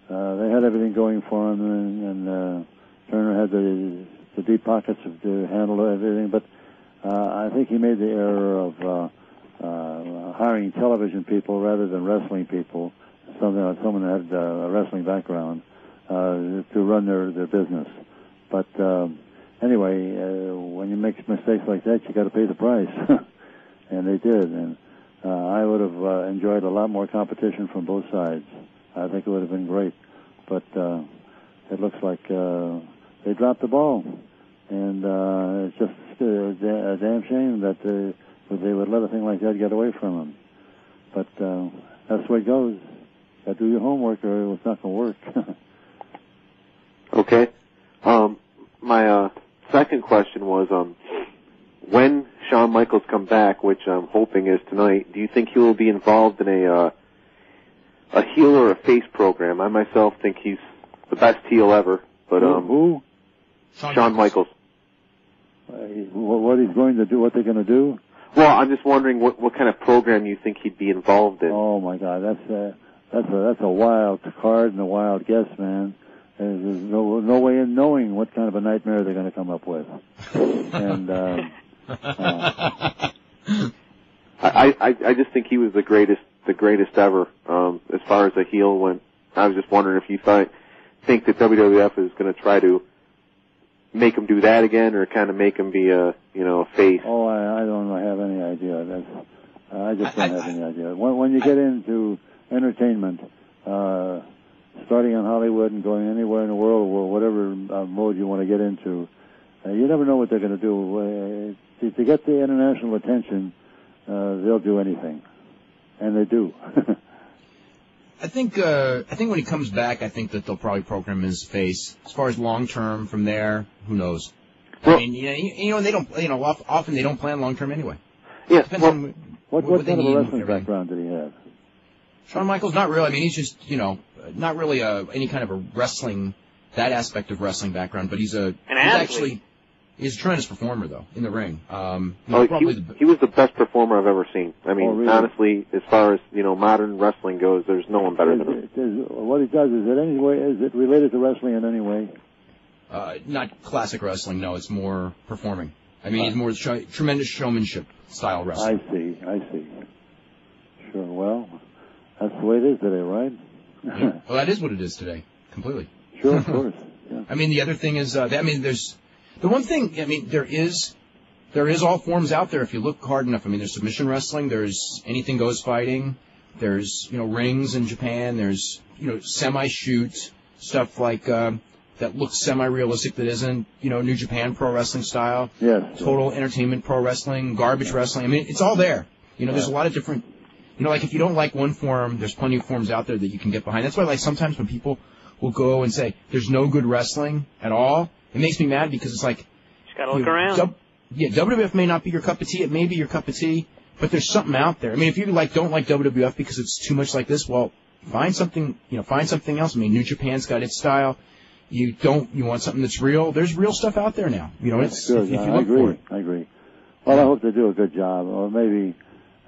they had everything going for them, and Turner had the deep pockets to handle everything, but I think he made the error of hiring television people rather than wrestling people, someone that had a wrestling background, to run their business. But anyway, when you make mistakes like that, you got to pay the price. And they did, and I would have enjoyed a lot more competition from both sides. I think it would have been great, but it looks like they dropped the ball, and it's just a damn shame that they would let a thing like that get away from them. But that's the way it goes. You got to do your homework, or it's not going to work. Okay. My second question was, when Shawn Michaels come back, which I'm hoping is tonight, do you think he will be involved in a heel or a face program? I myself think he's the best heel ever, but who? Shawn Michaels. What he's going to do? What they're going to do? Well, I'm just wondering what kind of program you think he'd be involved in. Oh my God, that's a wild card and a wild guess, man. There's no way in knowing what kind of a nightmare they're going to come up with. And I just think he was the greatest ever as far as a heel went. I was just wondering if you think that WWF is going to try to make him do that again, or kind of make him be a face. Oh, I don't have any idea. I just don't have any idea. When you get into entertainment, starting on Hollywood and going anywhere in the world, or whatever mode you want to get into, you never know what they're going to do. To get the international attention, they'll do anything, and they do. I think when he comes back, I think that they'll probably program his face. As far as long term from there, who knows? Well, I mean, you know, they don't, you know, often they don't plan long term anyway. Yeah. Depends Well, on What they kind of need a and wrestling everything. background did he have? Shawn Michaels, not really. I mean, he's just, you know, not really any kind of a wrestling, that aspect of wrestling background, but he's athlete. he's a tremendous performer, though, in the ring. You know, oh, probably he was the best performer I've ever seen. I mean, really? honestly, as far as, you know, modern wrestling goes, there's no one better than him. What he does, is it related to wrestling in any way? not classic wrestling, no, it's more performing. I mean, he's more tremendous showmanship style wrestling. I see. Sure, well, that's the way it is today, right? Well, that is what it is today, completely. Sure, of course. Yeah. I mean, the other thing is, I mean, there's the one thing. I mean, there is all forms out there if you look hard enough. I mean, there's submission wrestling, there's anything goes fighting, there's rings in Japan, there's semi-shoot stuff like that looks semi-realistic that isn't New Japan Pro Wrestling style. Yes. Total Entertainment Pro Wrestling, garbage wrestling. I mean, it's all there. There's a lot of different. Like if you don't like one form, there's plenty of forms out there that you can get behind. That's why, like, sometimes when people will go and say there's no good wrestling at all, it makes me mad because it's like, just gotta look around. WWF may not be your cup of tea. It may be your cup of tea, but there's something out there. I mean, if you don't like WWF because it's too much like this, well, find something else. I mean, New Japan's got its style. You want something that's real. There's real stuff out there now. That's good. If you look for it. I agree. Well, I hope they do a good job, or maybe.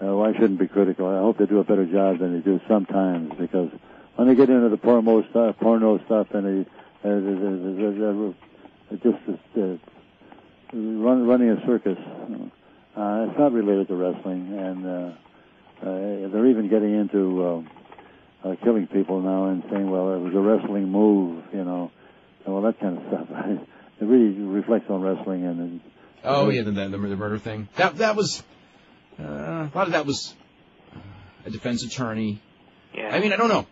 I shouldn't be critical. I hope they do a better job than they do sometimes, because when they get into the porno stuff, and they just running a circus, it's not related to wrestling, and they're even getting into killing people now and saying, well, it was a wrestling move, well, that kind of stuff. It really reflects on wrestling and. The murder thing. That was. A lot of that was a defense attorney. Yeah. I mean, I don't know.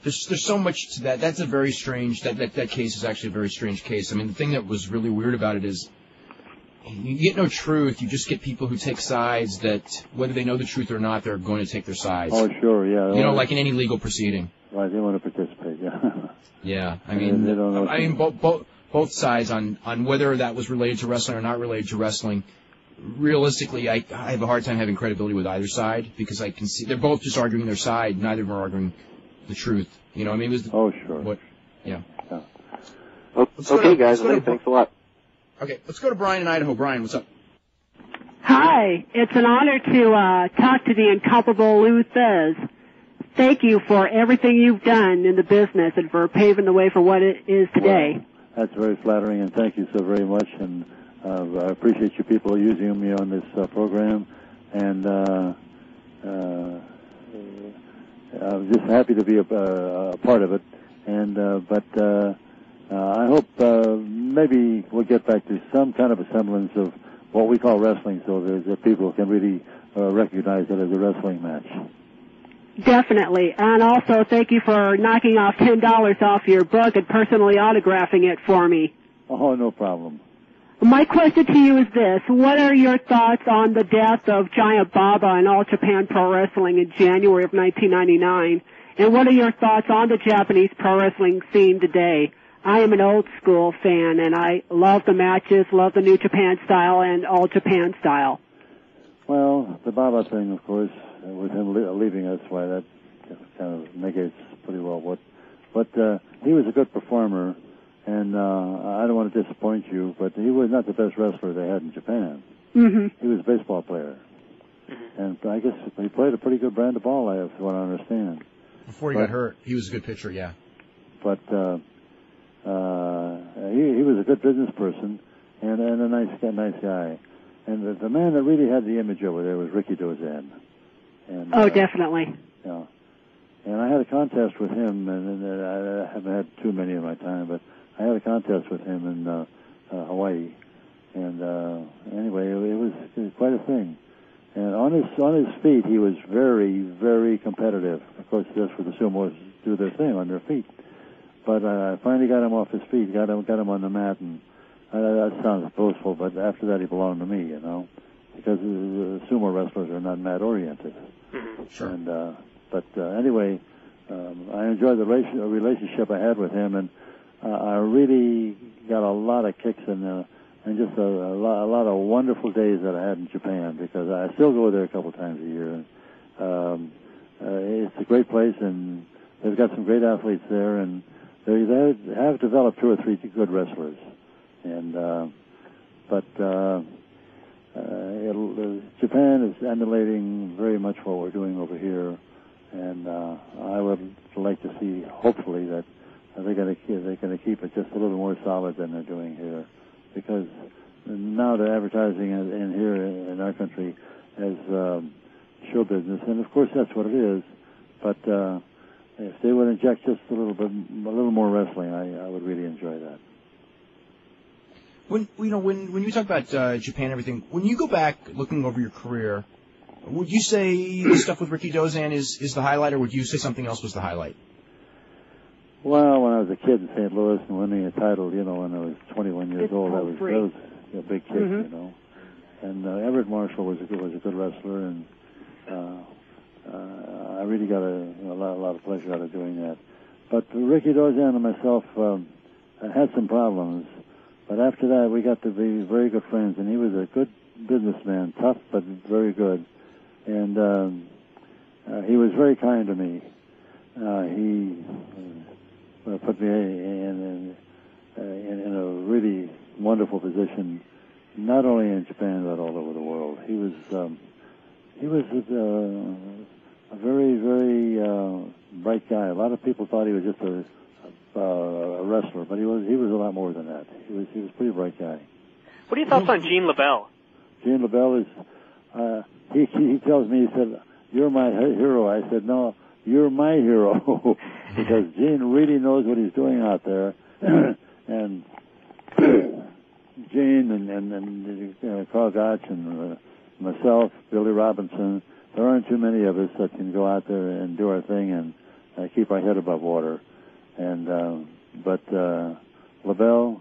There's so much to that. That's a very strange. That case is actually a very strange case. I mean, the thing that was really weird about it is you get no truth. You just get people who take sides that, whether they know the truth or not, they're going to take their sides. Oh, sure, yeah. Like in any legal proceeding. Right, they want to participate. Yeah. Yeah, I mean, they don't know both sides on whether that was related to wrestling or not related to wrestling. Realistically, I have a hard time having credibility with either side, because I can see they're both just arguing their side. Neither of them are arguing the truth. I mean, it was. Sure. Yeah. Okay, guys. Thanks a lot. Okay, let's go to Brian in Idaho. Brian, what's up? Hi, it's an honor to talk to the incomparable Lou Thesz. Thank you for everything you've done in the business and for paving the way for what it is today. Well, that's very flattering, and thank you so very much. And I appreciate you people using me on this program, and I'm just happy to be a part of it. And but I hope maybe we'll get back to some kind of a semblance of what we call wrestling, so that people can really recognize it as a wrestling match. Definitely. And also, thank you for knocking off $10 off your book and personally autographing it for me. Oh, no problem. My question to you is this. What are your thoughts on the death of Giant Baba in All Japan Pro Wrestling in January of 1999? And what are your thoughts on the Japanese pro wrestling scene today? I am an old school fan, and I love the matches, love the New Japan style and All Japan style. Well, the Baba thing, of course, with him leaving us, why that kind of negates pretty well what. But he was a good performer. And I don't want to disappoint you, but he was not the best wrestler they had in Japan. Mm-hmm. He was a baseball player. And I guess he played a pretty good brand of ball, that's what I understand. Before he got hurt, he was a good pitcher, yeah. But he was a good business person and a nice guy. And the man that really had the image over there was Ricky Dozan. And, definitely. Yeah. And I had a contest with him, and I haven't had too many in my time, but I had a contest with him in Hawaii, and anyway, it was quite a thing. And on his feet, he was very, very competitive. Of course, that's what the sumo do their thing on their feet. But I finally got him off his feet, got him on the mat, and that sounds boastful, but after that he belonged to me, because sumo wrestlers are not mat-oriented. Sure. And but anyway, I enjoyed the relationship I had with him, and I really got a lot of kicks and just a lot of wonderful days that I had in Japan, because I still go there a couple times a year. It's a great place, and they've got some great athletes there, and they have developed 2 or 3 good wrestlers. And Japan is emulating very much what we're doing over here, and I would like to see, hopefully, that they're going to keep it just a little more solid than they're doing here, because now the advertising in here in our country as show business, and of course that's what it is. But if they would inject just a little more wrestling, I would really enjoy that. When you talk about Japan and everything, when you go back looking over your career, would you say the stuff with Ricky Dozan is the highlight, or would you say something else was the highlight? Well, when I was a kid in St. Louis and winning a title, when I was 21 years old, that was a big kick, And Everett Marshall was a good wrestler, and I really got a lot of pleasure out of doing that. But Ricky Dozan and myself had some problems. But after that, we got to be very good friends, and he was a good businessman, tough but very good. And he was very kind to me. He put me in a really wonderful position, not only in Japan but all over the world. He was a very, very bright guy. A lot of people thought he was just a wrestler, but he was a lot more than that. He was a pretty bright guy. What are your thoughts on Gene LaBelle? Gene LaBelle is he tells me, he said, "You're my hero." I said, "No, you're my hero," because Gene really knows what he's doing out there, and Gene and Carl Gotch and myself, Billy Robinson. There aren't too many of us that can go out there and do our thing and keep our head above water. And but LaBelle,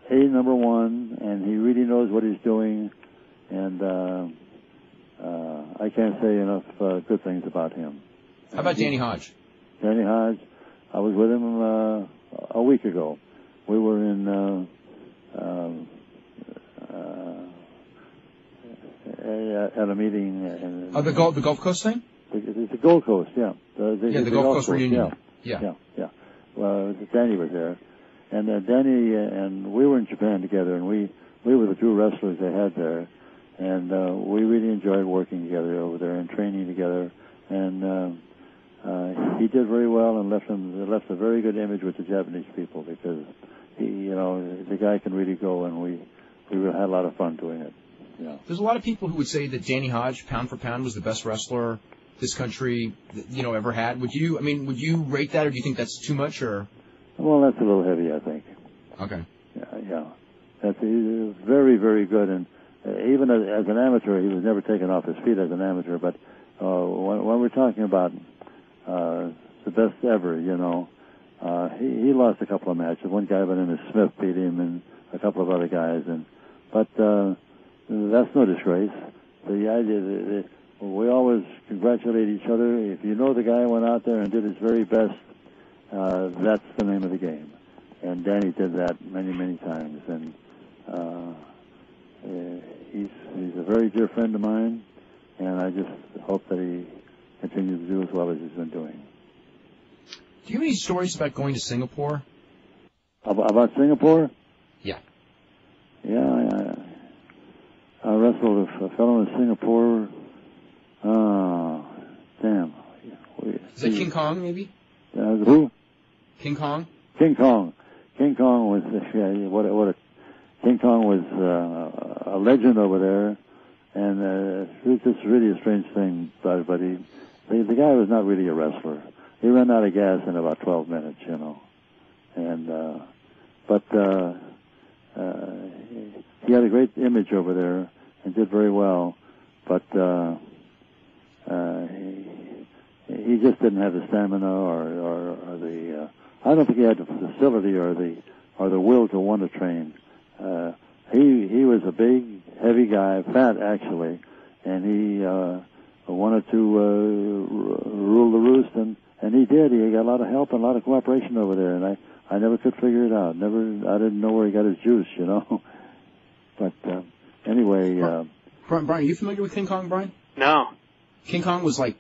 number one, and he really knows what he's doing, and I can't say enough good things about him. How about Danny Hodge? Danny Hodge, I was with him a week ago. We were in at a meeting. The Gulf Coast thing? The Gold Coast, yeah. The Gulf Coast reunion. Yeah. Well, Danny was there, and Danny and we were in Japan together, and we were the 2 wrestlers they had there, and we really enjoyed working together over there and training together, and he did very well and left a very good image with the Japanese people, because the guy can really go, and we had a lot of fun doing it. Yeah. There's a lot of people who would say that Danny Hodge, pound for pound, was the best wrestler this country, ever had. Would you rate that, or do you think that's too much, or? Well, that's a little heavy, I think. Okay. Yeah. He's very, very good, and even as an amateur, he was never taken off his feet as an amateur. But when we're talking about the best ever, he lost a couple of matches. One guy by the name of Smith beat him, and a couple of other guys, but that's no disgrace. The idea that we always congratulate each other. If you know the guy went out there and did his very best, that's the name of the game. And Danny did that many, many times. And he's a very dear friend of mine, and I just hope that he continues to do as well as he's been doing. Do you have any stories about going to Singapore? About Singapore? Yeah. Yeah, I wrestled a fellow in Singapore. Damn. Is that King Kong, maybe? Who? King Kong? King Kong. King Kong was King Kong was a legend over there, and it was just really a strange thing. But the guy was not really a wrestler. He ran out of gas in about 12 minutes, and but he had a great image over there and did very well. But he he just didn't have the stamina or the. I don't think he had the facility or the will to want to train. He was a big, heavy guy, fat actually, and he wanted to rule the roost, and he did. He got a lot of help and a lot of cooperation over there, and I never could figure it out. I didn't know where he got his juice, you know. But anyway, Brian, are you familiar with King Kong, Brian? No. King Kong was like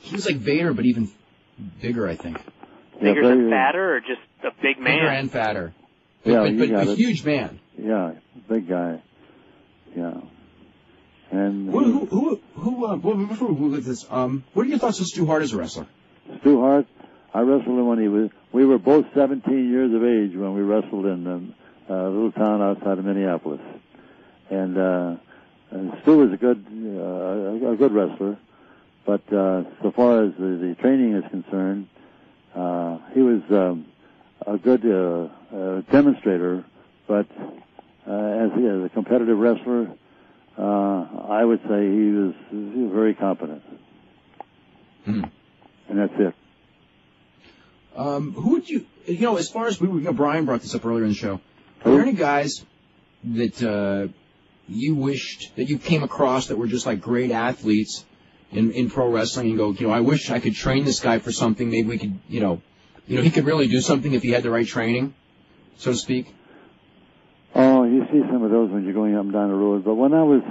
Vader, but even bigger, I think. Bigger than fatter, or just a big man? Bigger and fatter. Yeah, but a huge man. Yeah, big guy. Yeah. And before we look at this, what are your thoughts on Stu Hart as a wrestler? Stu Hart, I wrestled him when we were both 17 years of age when we wrestled in a little town outside of Minneapolis. And Stu was a good wrestler, but so far as the training is concerned, he was a good demonstrator, but as a competitive wrestler, I would say he was very competent. Mm. And that's it. Who would you as far as Brian brought this up earlier in the show, are there any guys that you wished that you came across that were just like great athletes in pro wrestling and go, I wish I could train this guy for something, maybe we could, he could really do something if he had the right training, so to speak? Oh, you see some of those when you're going up and down the road. But when I was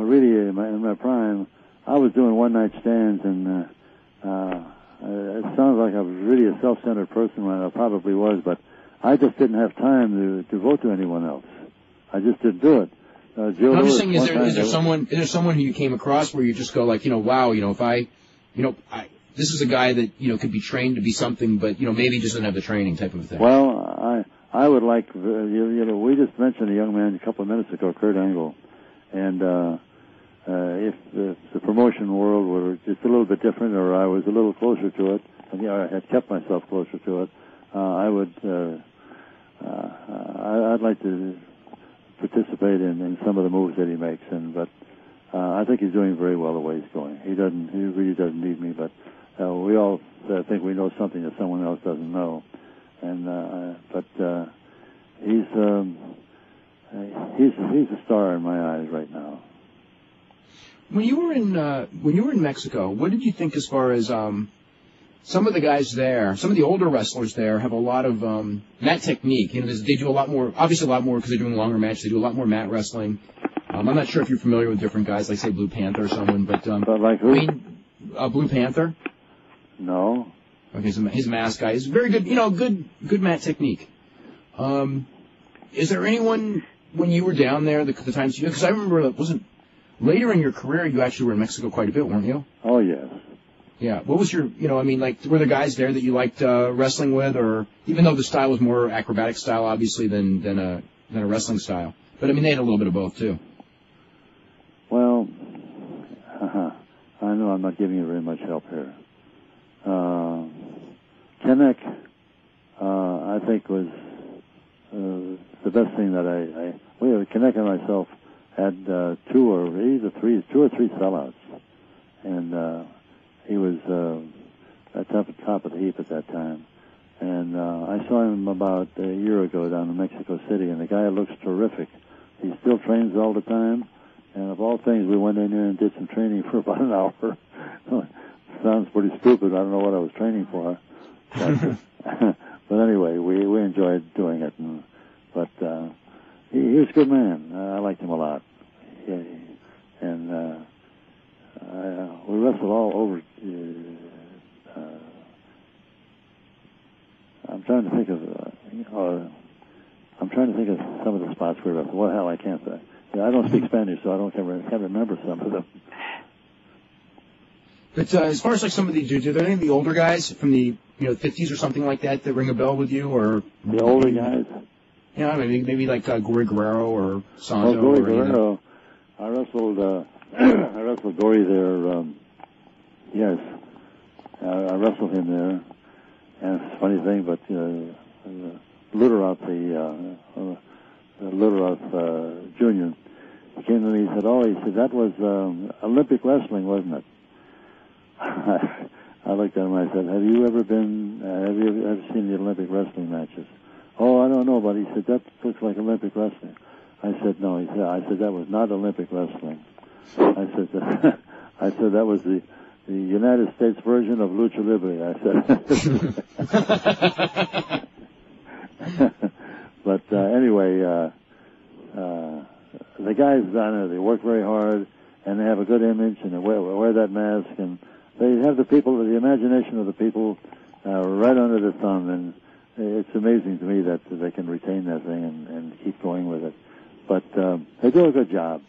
really in my prime, I was doing one-night stands, and it sounds like I was really a self-centered person when I probably was, but I just didn't have time to devote to anyone else. I just didn't do it. Joe I'm just saying, is there someone who you came across where you just go like, wow, if I this is a guy that, could be trained to be something, but, maybe just doesn't have the training type of a thing? Well, I would like, we just mentioned a young man a couple of minutes ago, Kurt Angle. And if the promotion world were just a little bit different, or I was a little closer to it, and I had kept myself closer to it, I'd like to participate in some of the moves that he makes. But I think he's doing very well the way he's going. He really doesn't need me, but we all think we know something that someone else doesn't know. But he's a star in my eyes right now. When you were in Mexico, what did you think as far as some of the guys there, some of the older wrestlers there have a lot of mat technique. They do a lot more, obviously a lot more because they're doing longer matches. They do a lot more mat wrestling. I'm not sure if you're familiar with different guys, like say Blue Panther or someone, but like who? Blue Panther. No. Okay, he's a mask guy. He's very good, good mat technique. Is there anyone when you were down there the times because I remember it wasn't later in your career you actually were in Mexico quite a bit, weren't you? Oh yes. Yeah. What was your, were there guys there that you liked wrestling with, or even though the style was more acrobatic style, obviously, than a wrestling style? But they had a little bit of both too. Well, I know I'm not giving you very much help here. Kenneck, I think was the best thing that Kenneck and myself had two or three sellouts, and he was at the top of the heap at that time. And I saw him about a year ago down in Mexico City, and the guy looks terrific. He still trains all the time, and of all things, we went in there and did some training for about an hour. Sounds pretty stupid. I don't know what I was training for. But anyway, we enjoyed doing it. But he was a good man. I liked him a lot. And we wrestled all over. I'm trying to think of some of the spots we wrestled. What the hell, I can't say. I don't speak Spanish, so I can't remember some of them. But as far as like some of the, do there any of the older guys from the 50s or something like that ring a bell with you, or the older guys? Yeah, maybe like Gory Guerrero or Santo. Oh, Gory Guerrero. I wrestled Gory there. Yes, I wrestled him there. And it's a funny thing, but Luteroth, Luteroth Jr. He came to me and said, that was Olympic wrestling, wasn't it? I looked at him and I said, have you ever seen the Olympic wrestling matches? Oh, I don't know, but he said, that looks like Olympic wrestling. I said, no. I said, that was not Olympic wrestling. I said, that was the United States version of Lucha Libre. I said. But anyway, the guys down there, they work very hard, and they have a good image, and they wear that mask, and they have the imagination of the people right under their thumb, and it's amazing to me that they can retain that thing and keep going with it. But they do a good job,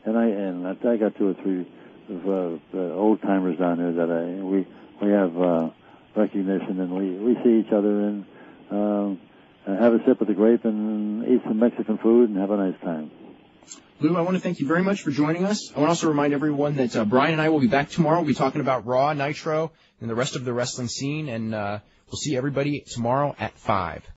and I got 2 or 3 old timers down there that we have recognition, and we see each other and have a sip of the grape and eat some Mexican food and have a nice time. Lou, I want to thank you very much for joining us. I want to also remind everyone that Brian and I will be back tomorrow. We'll be talking about Raw, Nitro, and the rest of the wrestling scene, and we'll see everybody tomorrow at 5.